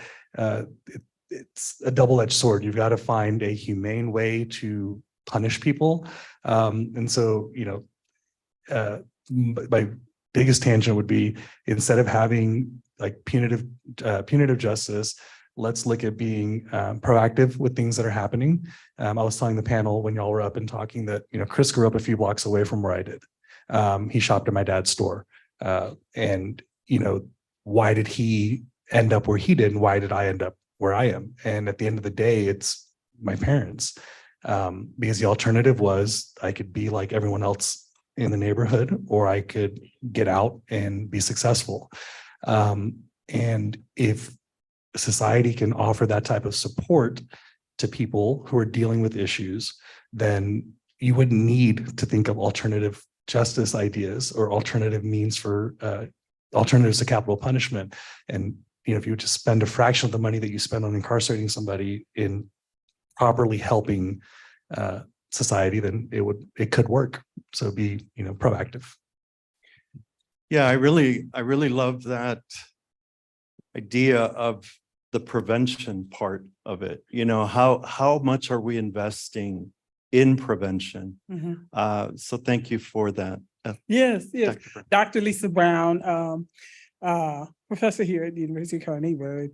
it's a double-edged sword. You've got to find a humane way to punish people. And so, my biggest tangent would be, instead of having like punitive justice, let's look at being proactive with things that are happening. I was telling the panel when y'all were up and talking that, Chris grew up a few blocks away from where I did. He shopped at my dad's store. And, why did he end up where he did? And why did I end up where I am? And at the end of the day, it's my parents. Because the alternative was I could be like everyone else in the neighborhood, or I could get out and be successful. And if society can offer that type of support to people who are dealing with issues, then you wouldn't need to think of alternative justice ideas or alternative means for alternatives to capital punishment. And if you would just spend a fraction of the money that you spend on incarcerating somebody in properly helping society, then it could work. So be proactive. Yeah, I really love that idea of the prevention part of it. How much are we investing in prevention? So thank you for that. Yes. Dr. Dr. Lisa Brown, professor here at the University of Incarnate Word.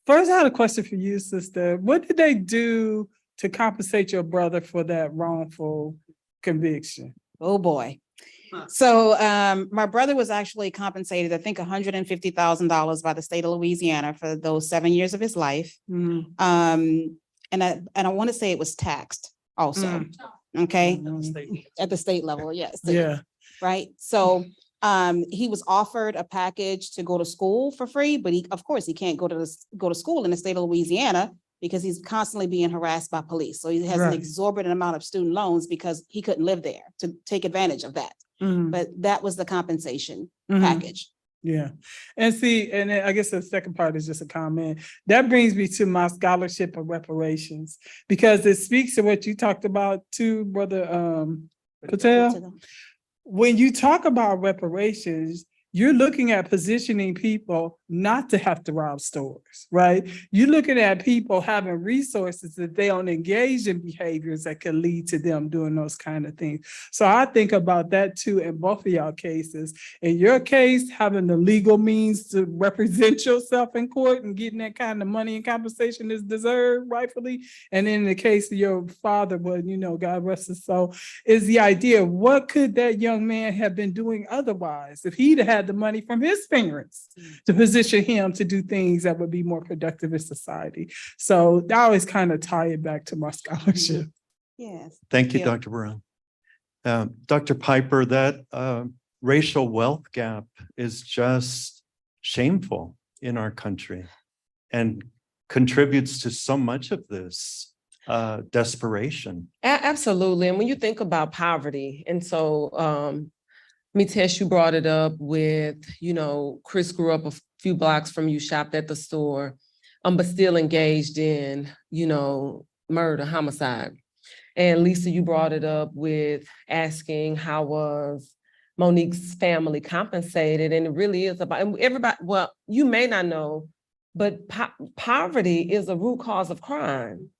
First, I had a question for you, sister. What did they do to compensate your brother for that wrongful conviction? Oh, boy. So my brother was actually compensated, I think, $150,000 by the state of Louisiana for those 7 years of his life. And I want to say it was taxed also. Okay. At the state level, yes. Yeah. Right. So he was offered a package to go to school for free, but of course he can't go to school in the state of Louisiana because he's constantly being harassed by police. So he has an exorbitant amount of student loans because he couldn't live there to take advantage of that. But that was the compensation package. Yeah. And see, and I guess the second part is just a comment. That brings me to my scholarship of reparations, because it speaks to what you talked about too, Brother Patel. When you talk about reparations, you're looking at positioning people not to have to rob stores, right? You're looking at people having resources that they don't engage in behaviors that can lead to them doing those kind of things. So I think about that too in both of y'all cases. In your case, having the legal means to represent yourself in court and getting that kind of money and compensation is deserved rightfully. And in the case of your father, but you know, God rest his soul, is the idea, what could that young man have been doing otherwise if he'd had the money from his parents to position him to do things that would be more productive in society? So I always kind of tie it back to my scholarship. Yes. Thank you, Yeah. Dr. Brown. Dr. Piper, that racial wealth gap is just shameful in our country and contributes to so much of this desperation. Absolutely. And when you think about poverty, and so Mitesh, you brought it up with, you know, Chris grew up a few blocks from you, shopped at the store, but still engaged in, you know, murder, homicide. And Lisa, you brought it up with asking how was Monique's family compensated, and it really is about, and everybody, well, you may not know, but poverty is a root cause of crime.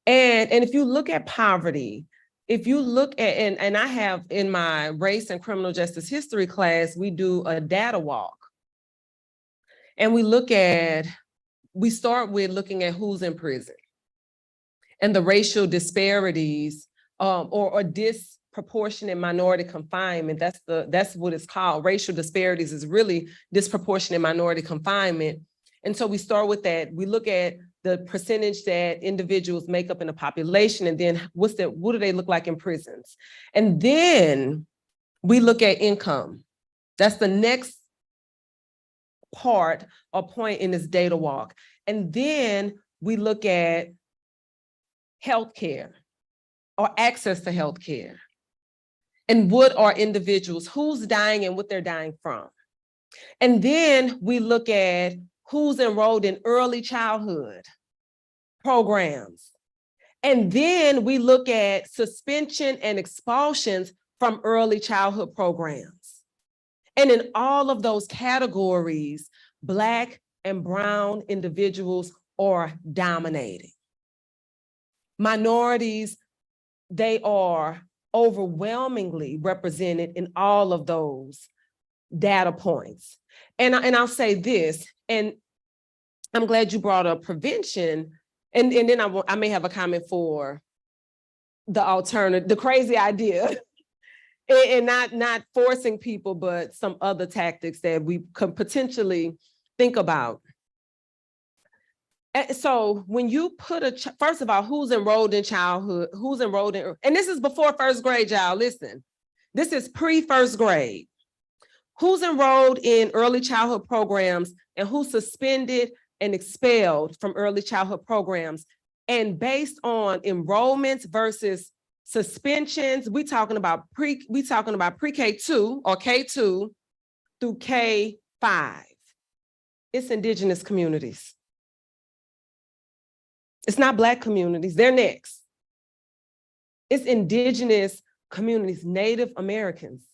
And if you look at poverty, if you look at, and I have in my race and criminal justice history class, we do a data walk. And we start with looking at who's in prison and the racial disparities or disproportionate minority confinement. That's what it's called. Racial disparities is really disproportionate minority confinement. And so we start with that. We look at the percentage that individuals make up in the population, and then what do they look like in prisons? And then we look at income. That's the next part or point in this data walk. And then we look at healthcare or access to healthcare. And what are individuals, who's dying and what they're dying from. And then we look at who's enrolled in early childhood programs. And then we look at suspension and expulsions from early childhood programs. And in all of those categories, Black and brown individuals are dominating. Minorities, they are overwhelmingly represented in all of those data points. And I'll say this, and I'm glad you brought up prevention, and then I may have a comment for the alternative, the crazy idea, and not forcing people, but some other tactics that we could potentially think about. And so when you put first of all, who's enrolled in childhood, who's enrolled in, and this is before first grade, y'all, listen, this is pre-first grade. Who's enrolled in early childhood programs and who's suspended and expelled from early childhood programs. And based on enrollments versus suspensions, we talking about pre-K2 or K2 through K5. It's indigenous communities. It's not Black communities, they're next. It's indigenous communities, Native Americans.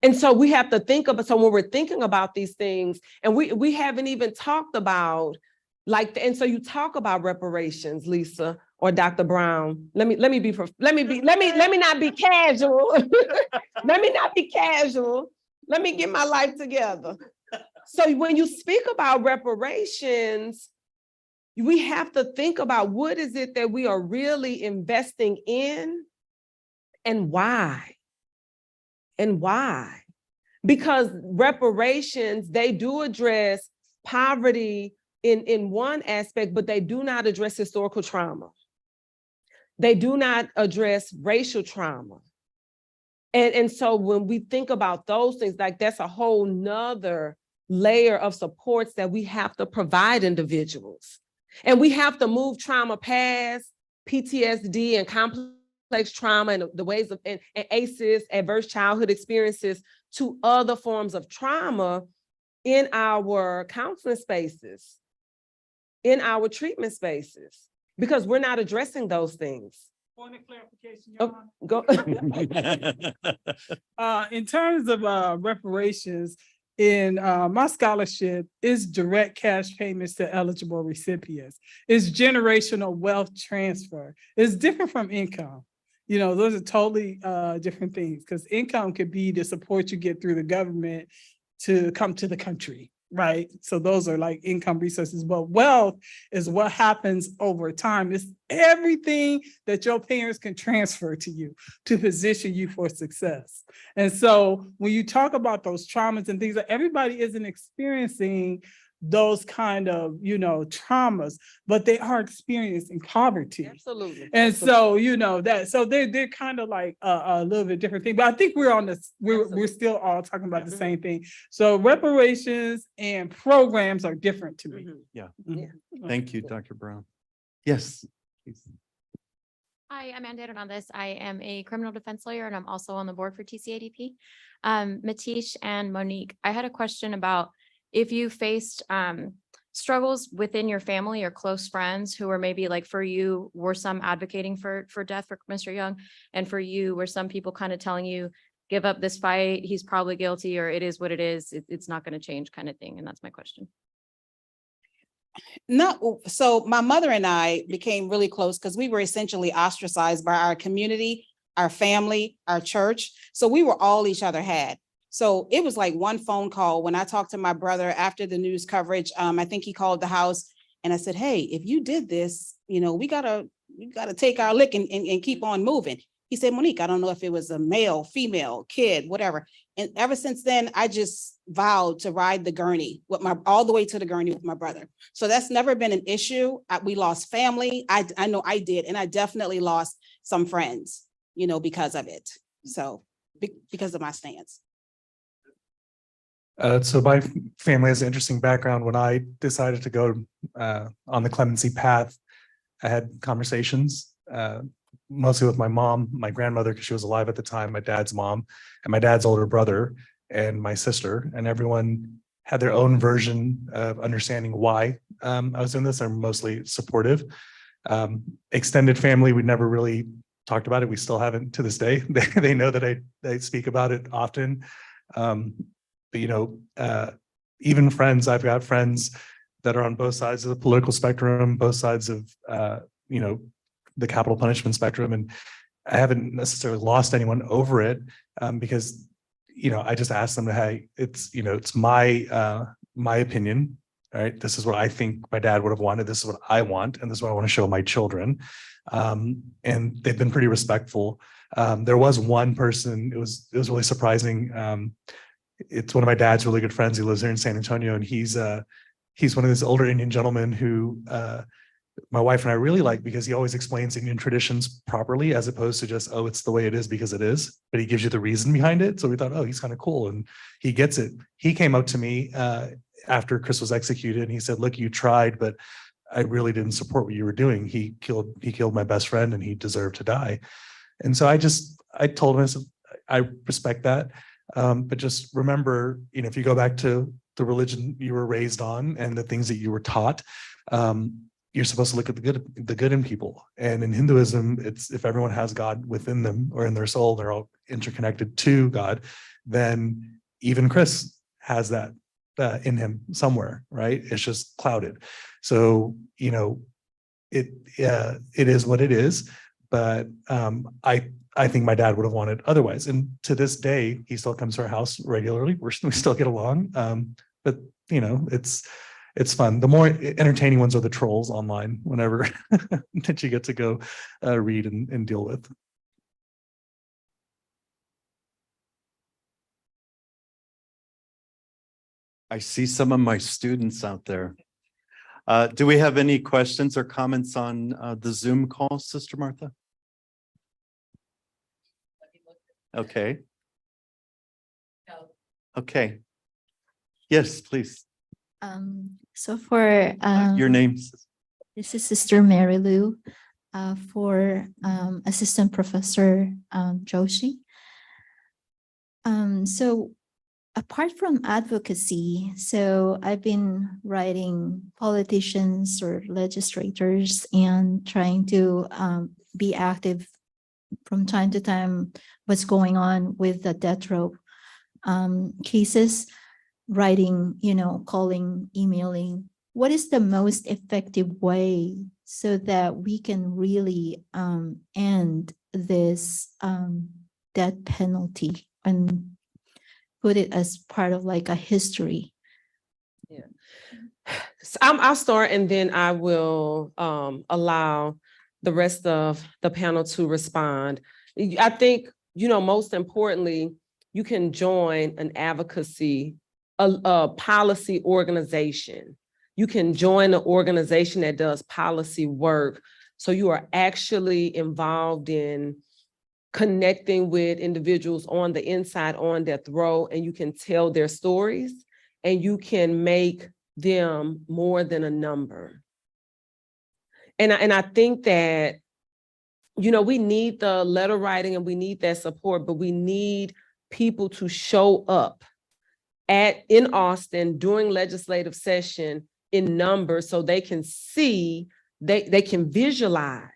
And so we have to think about, so when we're thinking about these things, and we haven't even talked about and so you talk about reparations, Lisa or Dr. Brown. Let me not be casual. Let me not be casual. Let me get my life together. So when you speak about reparations, we have to think about what is it that we are really investing in and why. And why? Because reparations, they do address poverty in one aspect, but they do not address historical trauma. They do not address racial trauma. And so when we think about those things, like that's a whole nother layer of supports that we have to provide individuals. And we have to move trauma past PTSD and complex trauma and the ways of, and ACEs, adverse childhood experiences, to other forms of trauma in our counseling spaces, in our treatment spaces, because we're not addressing those things. Point of clarification, Oh, Your go. Honor. In terms of reparations, in my scholarship is direct cash payments to eligible recipients. It's generational wealth transfer. It's different from income. You know, those are totally different things, because income could be the support you get through the government to come to the country, right? So those are like income resources, but wealth is what happens over time. It's everything that your parents can transfer to you to position you for success. And so when you talk about those traumas and things, like everybody isn't experiencing those kind of, you know, traumas, but they are experiencing poverty. Absolutely. And so, you know, so they're kind of like a little bit different thing, but I think we're on this, we're still all talking about the same thing. So reparations and programs are different to me. Yeah. Mhm. Thank you, Dr. Brown. Yes. please. Hi, I'm Amanda Hernandez. I am a criminal defense lawyer and I'm also on the board for TCADP. Mitesh and Monique, I had a question about if you faced struggles within your family or close friends who were maybe like for you, were some advocating for death for Mr. Young, and for you, were some people kind of telling you, give up this fight, he's probably guilty, or it is what it is, it's not going to change kind of thing? And that's my question. No, so my mother and I became really close because we were essentially ostracized by our community, our family, our church. So we were all each other had. So it was like one phone call when I talked to my brother after the news coverage. I think he called the house and I said, hey, if you did this, you know, we gotta take our lick and keep on moving. He said, Monique, I don't know if it was a male, female, kid, whatever. And ever since then, I just vowed to ride the gurney with all the way to the gurney with my brother. So that's never been an issue. We lost family. I know I did. And I definitely lost some friends, you know, because of it. So because of my stance. So my family has an interesting background. When I decided to go on the clemency path, I had conversations mostly with my mom, my grandmother, because she was alive at the time, my dad's mom, and my dad's older brother, and my sister, and everyone had their own version of understanding why I was doing this. They're mostly supportive. Extended family, we never really talked about it. We still haven't to this day. They know that I speak about it often. But, you know, even friends, I've got friends that are on both sides of the political spectrum, both sides of, you know, the capital punishment spectrum. And I haven't necessarily lost anyone over it because, you know, I just asked them to, hey, it's, you know, it's my opinion. All right. This is what I think my dad would have wanted. This is what I want. And this is what I want to show my children. And they've been pretty respectful. There was one person, it was really surprising. It's one of my dad's really good friends. He lives here in San Antonio, and he's one of these older Indian gentlemen who my wife and I really like, because he always explains Indian traditions properly, as opposed to just, oh, it's the way it is because it is, but he gives you the reason behind it. So we thought, oh, he's kind of cool. And he gets it. He came up to me after Chris was executed, and he said, look, you tried, but I really didn't support what you were doing. He killed my best friend and he deserved to die. And so I told him, I said, I respect that. But just remember, you know, if you go back to the religion you were raised on and the things that you were taught, you're supposed to look at the good in people. And in Hinduism, it's if everyone has God within them or in their soul, they're all interconnected to God, then even Chris has that in him somewhere, right? It's just clouded. So, you know, it is what it is. But I think my dad would have wanted otherwise. And to this day, he still comes to our house regularly. We still get along. But you know, it's fun. The more entertaining ones are the trolls online, whenever that you get to go read and deal with. I see some of my students out there. Do we have any questions or comments on the Zoom call, Sister Martha? Okay. Okay. Yes, please. So for Your name? this is Sister Mary Lou for Assistant Professor Doshie. So apart from advocacy, so I've been writing politicians or legislators and trying to be active from time to time, what's going on with the death row cases, writing, calling, emailing. What is the most effective way so that we can really end this death penalty and put it as part of like a history? Yeah. So I'll start and then I will allow the rest of the panel to respond. I think, most importantly, you can join an advocacy, a policy organization. You can join an organization that does policy work. So you are actually involved in connecting with individuals on the inside on death row, and you can tell their stories and you can make them more than a number. And I think that, we need the letter writing and we need that support, but we need people to show up in Austin during legislative session in numbers so they can see, they can visualize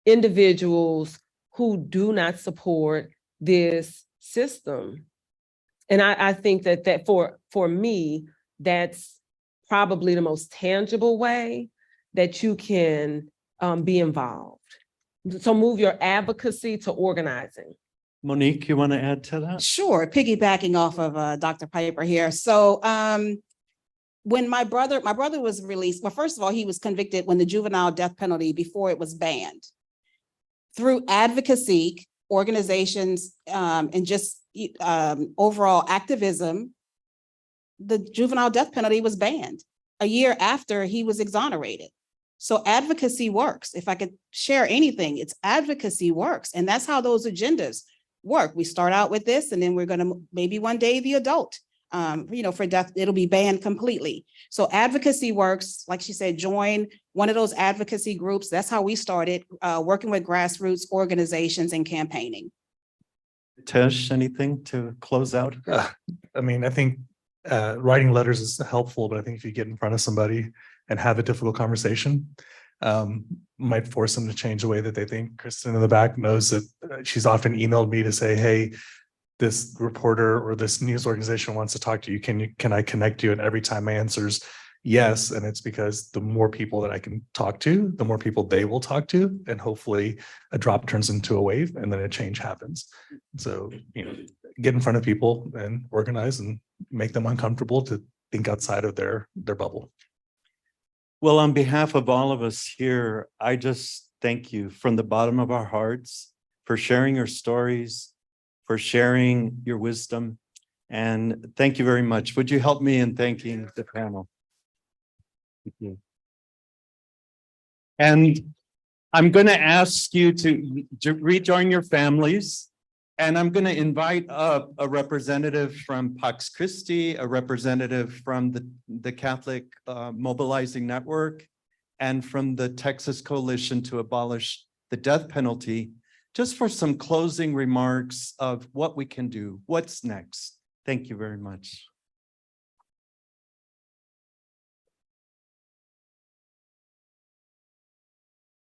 individuals who do not support this system. And I think that for me, that's probably the most tangible way that you can be involved. So move your advocacy to organizing. Monique, you want to add to that? Sure, piggybacking off of Dr. Piper here. So when my brother was released, well, first of all, he was convicted when the juvenile death penalty, before it was banned. Through advocacy organizations and just overall activism, the juvenile death penalty was banned a year after he was exonerated. So advocacy works. If I could share anything, it's advocacy works. And that's how those agendas work. We start out with this, and then we're going to maybe one day the adult, for death, it'll be banned completely. So advocacy works. Like she said, join one of those advocacy groups. That's how we started working with grassroots organizations and campaigning. Mitesh, anything to close out? I think writing letters is helpful, but I think if you get in front of somebody and have a difficult conversation, might force them to change the way that they think. Kristen in the back knows that she's often emailed me to say, hey, this reporter or this news organization wants to talk to you. Can I connect you? And every time my answer is yes. And it's because the more people that I can talk to, the more people they will talk to. And hopefully a drop turns into a wave and then a change happens. So, get in front of people and organize and make them uncomfortable to think outside of their bubble. Well, on behalf of all of us here, I just thank you from the bottom of our hearts for sharing your stories, for sharing your wisdom. And thank you very much. Would you help me in thanking the panel? Thank you. And I'm going to ask you to rejoin your families. And I'm going to invite up a representative from Pax Christi, a representative from the Catholic Mobilizing Network, and from the Texas Coalition to Abolish the Death Penalty, just for some closing remarks of what we can do. What's next? Thank you very much.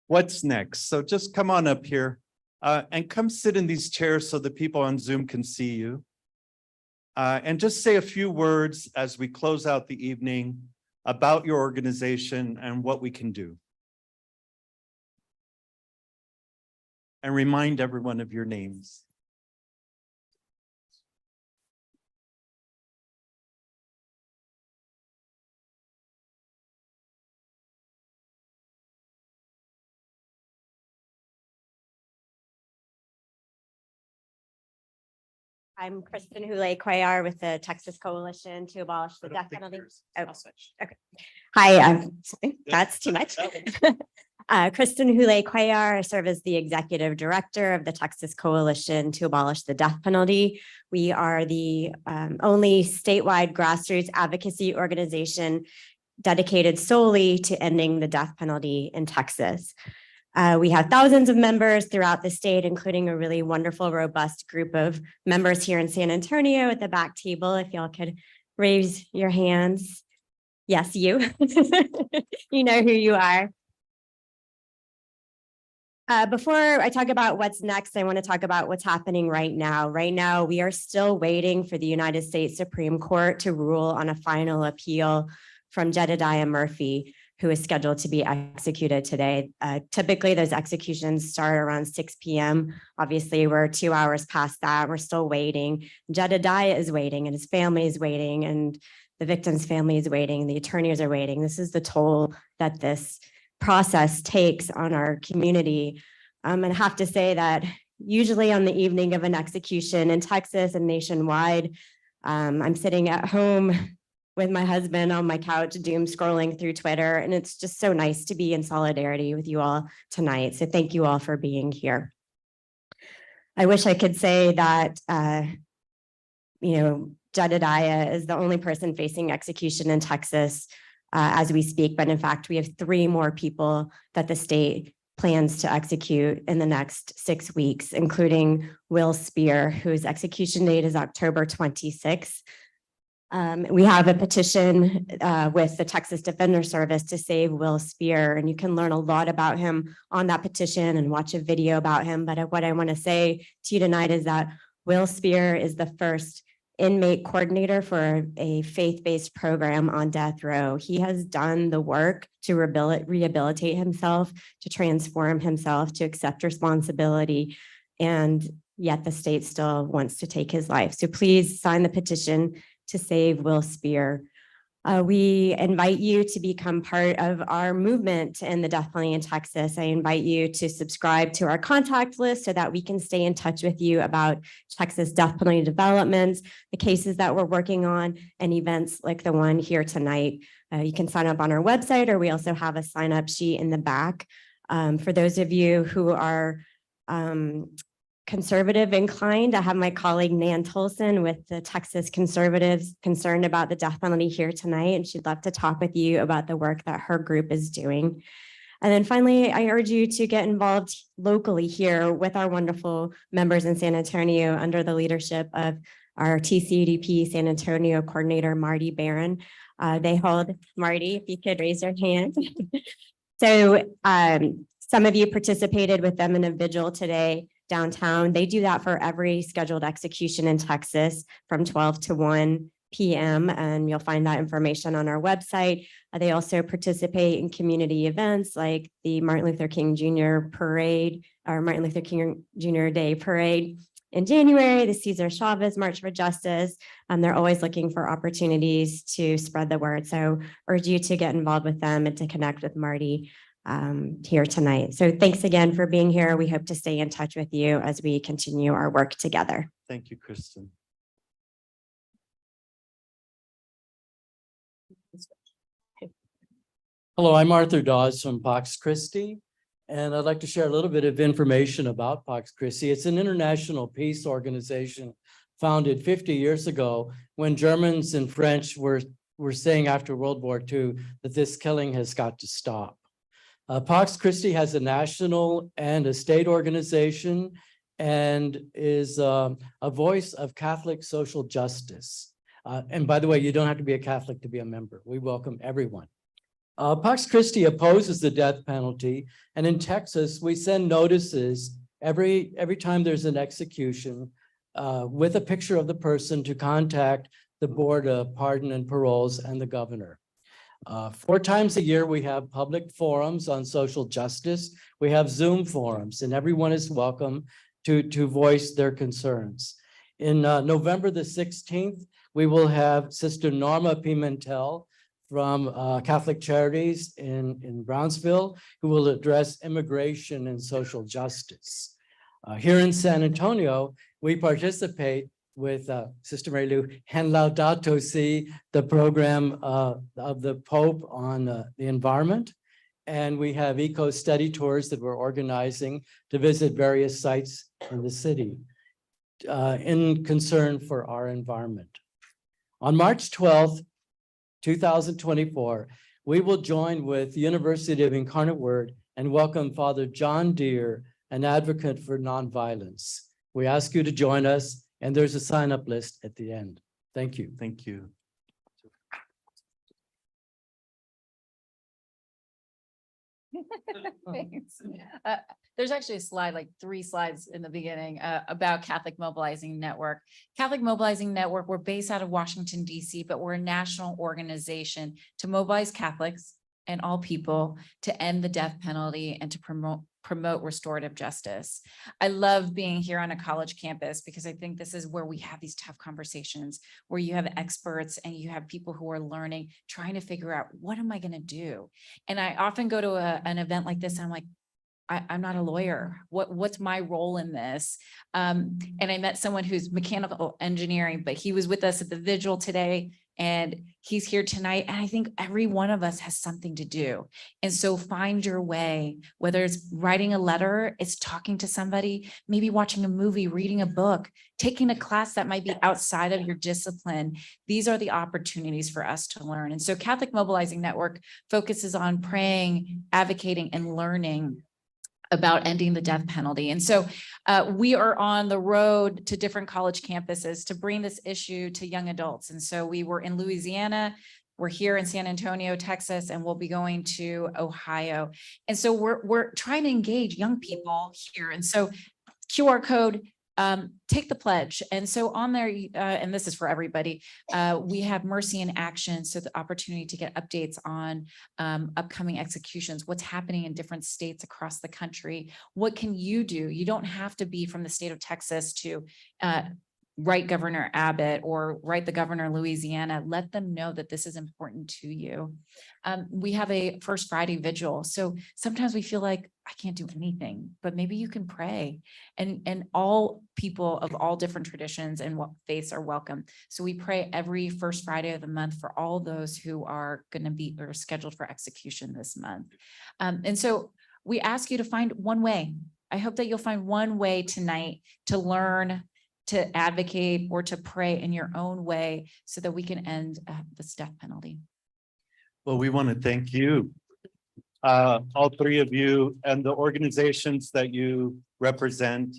What's next? So just come on up here. And come sit in these chairs so the people on Zoom can see you. And just say a few words as we close out the evening about your organization and what we can do. And remind everyone of your names. I'm Kristen Hule-Cuellar with the Texas Coalition to Abolish the Death Penalty. Oh, okay. Hi, I'm sorry, that's too much. Kristen Hule-Cuellar. I serve as the executive director of the Texas Coalition to Abolish the Death Penalty. We are the only statewide grassroots advocacy organization dedicated solely to ending the death penalty in Texas. We have thousands of members throughout the state, including a really wonderful, robust group of members here in San Antonio at the back table. If y'all could raise your hands. Yes, you. You know who you are. Before I talk about what's next, I want to talk about what's happening right now. Right now, we are still waiting for the United States Supreme Court to rule on a final appeal from Jedediah Murphy, who is scheduled to be executed today. Typically, those executions start around 6 p.m. Obviously, we're 2 hours past that. We're still waiting. Jedediah is waiting, and his family is waiting, and the victim's family is waiting. The attorneys are waiting. This is the toll that this process takes on our community. And I have to say that usually on the evening of an execution in Texas and nationwide, I'm sitting at home with my husband on my couch, doom scrolling through Twitter. And it's just so nice to be in solidarity with you all tonight. So thank you all for being here. I wish I could say that, Jedediah is the only person facing execution in Texas as we speak. But in fact, we have 3 more people that the state plans to execute in the next 6 weeks, including Will Spear, whose execution date is October 26th. We have a petition with the Texas Defender Service to save Will Spear, and you can learn a lot about him on that petition and watch a video about him. But what I want to say to you tonight is that Will Spear is the first inmate coordinator for a faith-based program on death row. He has done the work to rehabilitate himself, to transform himself, to accept responsibility, and yet the state still wants to take his life. So please sign the petition to save Will Spear. We invite you to become part of our movement in the death penalty in Texas. I invite you to subscribe to our contact list so that we can stay in touch with you about Texas death penalty developments, the cases that we're working on, and events like the one here tonight. You can sign up on our website, or we also have a sign up sheet in the back. For those of you who are conservative inclined, I have my colleague Nan Tolson with the Texas Conservatives concerned about the death penalty here tonight, and she'd love to talk with you about the work that her group is doing. And then finally, I urge you to get involved locally here with our wonderful members in San Antonio under the leadership of our TCDP San Antonio coordinator, Marty Barron. They hold, Marty, if you could raise your hand. So some of you participated with them in a vigil today downtown. They do that for every scheduled execution in Texas from 12 to 1 p.m. And you'll find that information on our website. They also participate in community events like the Martin Luther King Jr. Parade, or Martin Luther King Jr. Day Parade in January, the Cesar Chavez March for Justice. They're always looking for opportunities to spread the word. So urge you to get involved with them and to connect with Marty here tonight. So thanks again for being here. We hope to stay in touch with you as we continue our work together. Thank you, Kristen. Hello, I'm Arthur Dawes from Pax Christi, and I'd like to share a little bit of information about Pax Christi. It's an international peace organization founded 50 years ago when Germans and French were saying after World War II that this killing has got to stop. Pax Christi has a national and a state organization and is a voice of Catholic social justice. And by the way, you don't have to be a Catholic to be a member. We welcome everyone. Pax Christi opposes the death penalty, and in Texas, we send notices every time there's an execution with a picture of the person to contact the Board of Pardon and Paroles and the governor. 4 times a year, we have public forums on social justice. We have Zoom forums, and everyone is welcome to voice their concerns. In November the 16th, we will have Sister Norma Pimentel from Catholic Charities in Brownsville, who will address immigration and social justice. Here in San Antonio, we participate with Sister Mary Lou and Laudato Si, the program of the Pope on the environment. And we have eco study tours that we're organizing to visit various sites in the city in concern for our environment. On March 12th, 2024, we will join with the University of Incarnate Word and welcome Father John Deere, an advocate for nonviolence. We ask you to join us, and there's a sign-up list at the end. Thank you. Thank you. Thanks. There's actually a slide, like 3 slides in the beginning, about Catholic Mobilizing Network. Catholic Mobilizing Network, we're based out of Washington, DC, but we're a national organization to mobilize Catholics and all people to end the death penalty and to promote restorative justice. I love being here on a college campus because I think this is where we have these tough conversations, where you have experts and you have people who are learning, trying to figure out, what am I going to do? And I often go to an event like this and I'm like, I'm not a lawyer. What's my role in this? And I met someone who's mechanical engineering, but he was with us at the vigil today and he's here tonight. And I think every one of us has something to do. And so find your way, whether it's writing a letter, it's talking to somebody, maybe watching a movie, reading a book, taking a class that might be outside of your discipline. These are the opportunities for us to learn. And so Catholic Mobilizing Network focuses on praying, advocating, and learning about ending the death penalty. And so we are on the road to different college campuses to bring this issue to young adults. And so we were in Louisiana, we're here in San Antonio, Texas, and we'll be going to Ohio. And so we're trying to engage young people here. And so QR code, take the pledge. And so on there, and this is for everybody, we have Mercy in Action. So the opportunity to get updates on upcoming executions, what's happening in different states across the country. What can you do? You don't have to be from the state of Texas to write Governor Abbott or write the governor of Louisiana. Let them know that this is important to you. We have a First Friday vigil. So sometimes we feel like I can't do anything, but maybe you can pray, and all people of all different traditions and what faiths are welcome. So we pray every first Friday of the month for all those who are going to be or scheduled for execution this month. And so we ask you to find one way. I hope that you'll find one way tonight to learn, to advocate, or to pray in your own way so that we can end this death penalty. Well, we want to thank you, all 3 of you, and the organizations that you represent.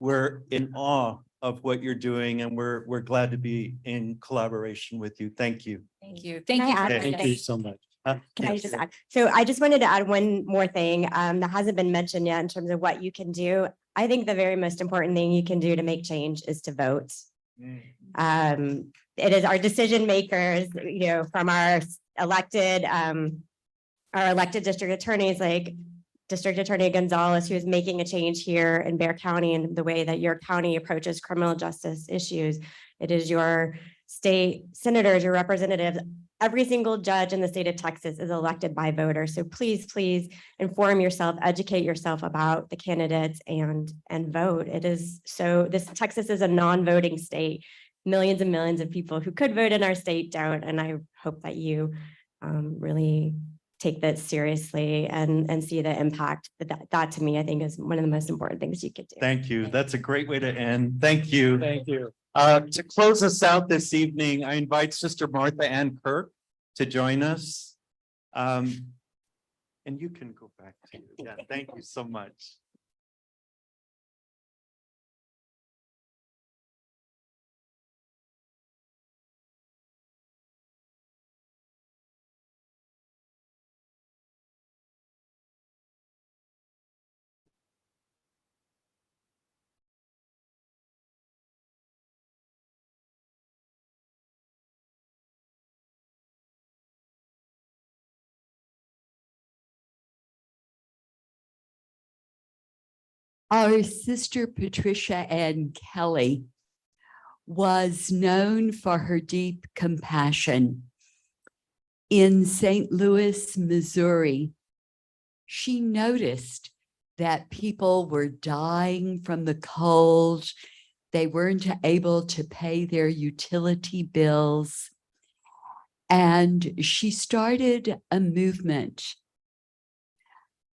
We're in awe of what you're doing, and we're glad to be in collaboration with you. Thank you. Thank you. Can I Thank you. add for one Thank thing? you so much. Can I Yes. just add? So I just wanted to add one more thing that hasn't been mentioned yet in terms of what you can do. I think the very most important thing you can do to make change is to vote. It is our decision makers, from our elected district attorneys, like District Attorney Gonzalez, who is making a change here in Bexar County and the way that your county approaches criminal justice issues. It is your state senators, your representatives. Every single judge in the state of Texas is elected by voters. So please, please inform yourself, educate yourself about the candidates and vote. Texas is a non-voting state. Millions and millions of people who could vote in our state don't. And I hope that you really take that seriously and see the impact that to me, I think, is one of the most important things you could do. Thank you. That's a great way to end. Thank you. Thank you. To close us out this evening, I invite Sister Martha Ann Kirk to join us. And you can go back to you. Yeah, thank you so much. Our sister Patricia Ann Kelly was known for her deep compassion. In St. Louis, Missouri, she noticed that people were dying from the cold. They weren't able to pay their utility bills. And she started a movement.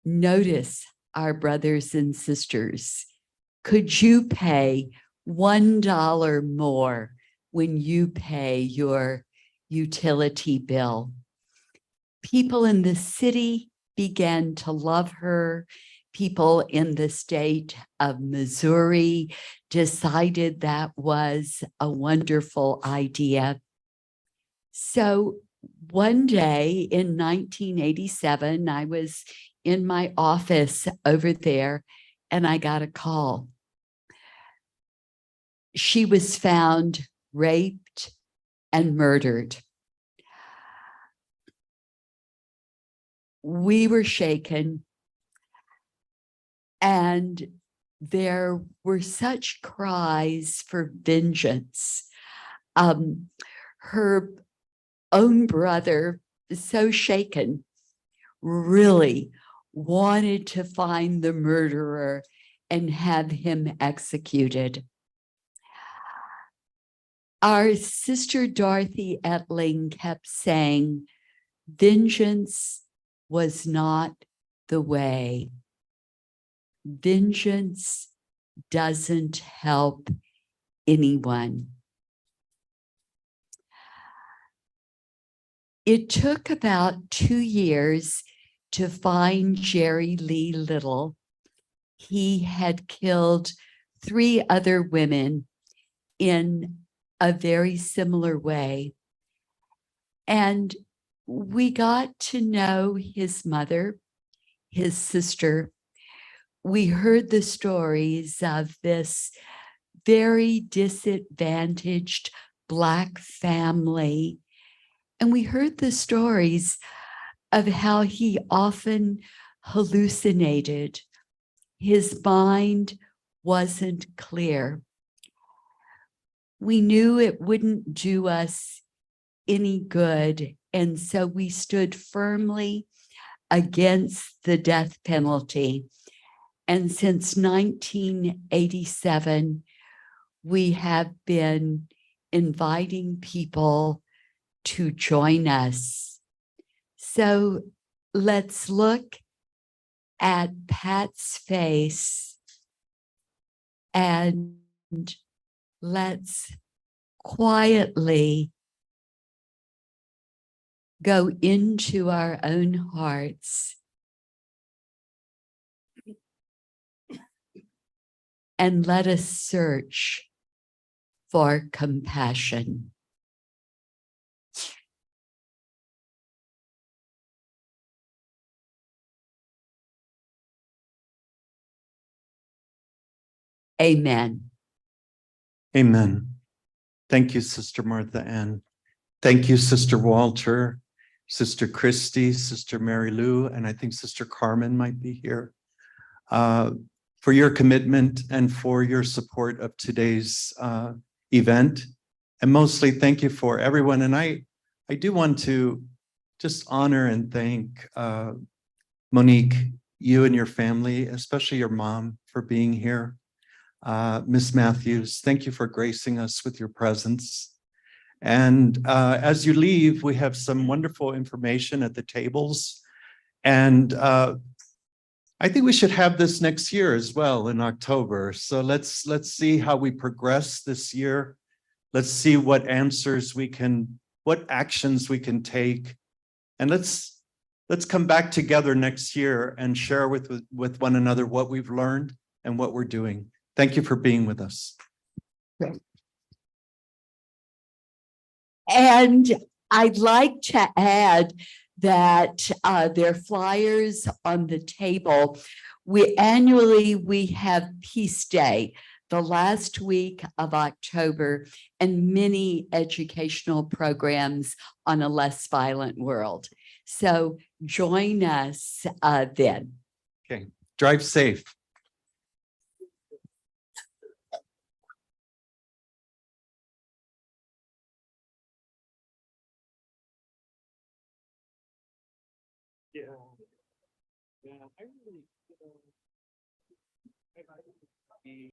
Notice our brothers and sisters. Could you pay $1 more when you pay your utility bill? People in the city began to love her. People in the state of Missouri decided that was a wonderful idea. So one day in 1987, I was in my office over there, and I got a call. She was found raped and murdered. We were shaken, and there were such cries for vengeance. Her own brother, so shaken, really wanted to find the murderer and have him executed. Our sister Dorothy Etling kept saying, vengeance was not the way. Vengeance doesn't help anyone. It took about 2 years to find Jerry Lee Little. He had killed 3 other women in a very similar way. And we got to know his mother, his sister. We heard the stories of this very disadvantaged Black family. And we heard the stories of how he often hallucinated. His mind wasn't clear. We knew it wouldn't do us any good, and so we stood firmly against the death penalty. And since 1987, we have been inviting people to join us. So let's look at Pat's face and let's quietly go into our own hearts and let us search for compassion. Amen. Amen. Thank you, Sister Martha Ann. Thank you, Sister Walter, Sister Christy, Sister Mary Lou, and I think Sister Carmen might be here, for your commitment and for your support of today's event. And mostly thank you for everyone. And I do want to just honor and thank Monique, you and your family, especially your mom, for being here. Miss Matthews, thank you for gracing us with your presence. And as you leave, we have some wonderful information at the tables. And I think we should have this next year as well in October. So let's see how we progress this year. Let's see what answers we can, what actions we can take. And let's come back together next year and share with one another what we've learned and what we're doing. Thank you for being with us. And I'd like to add that there are flyers on the table. Annually we have Peace Day, the last week of October, and many educational programs on a less violent world. So join us then. Okay, drive safe. Yeah. Yeah, I really,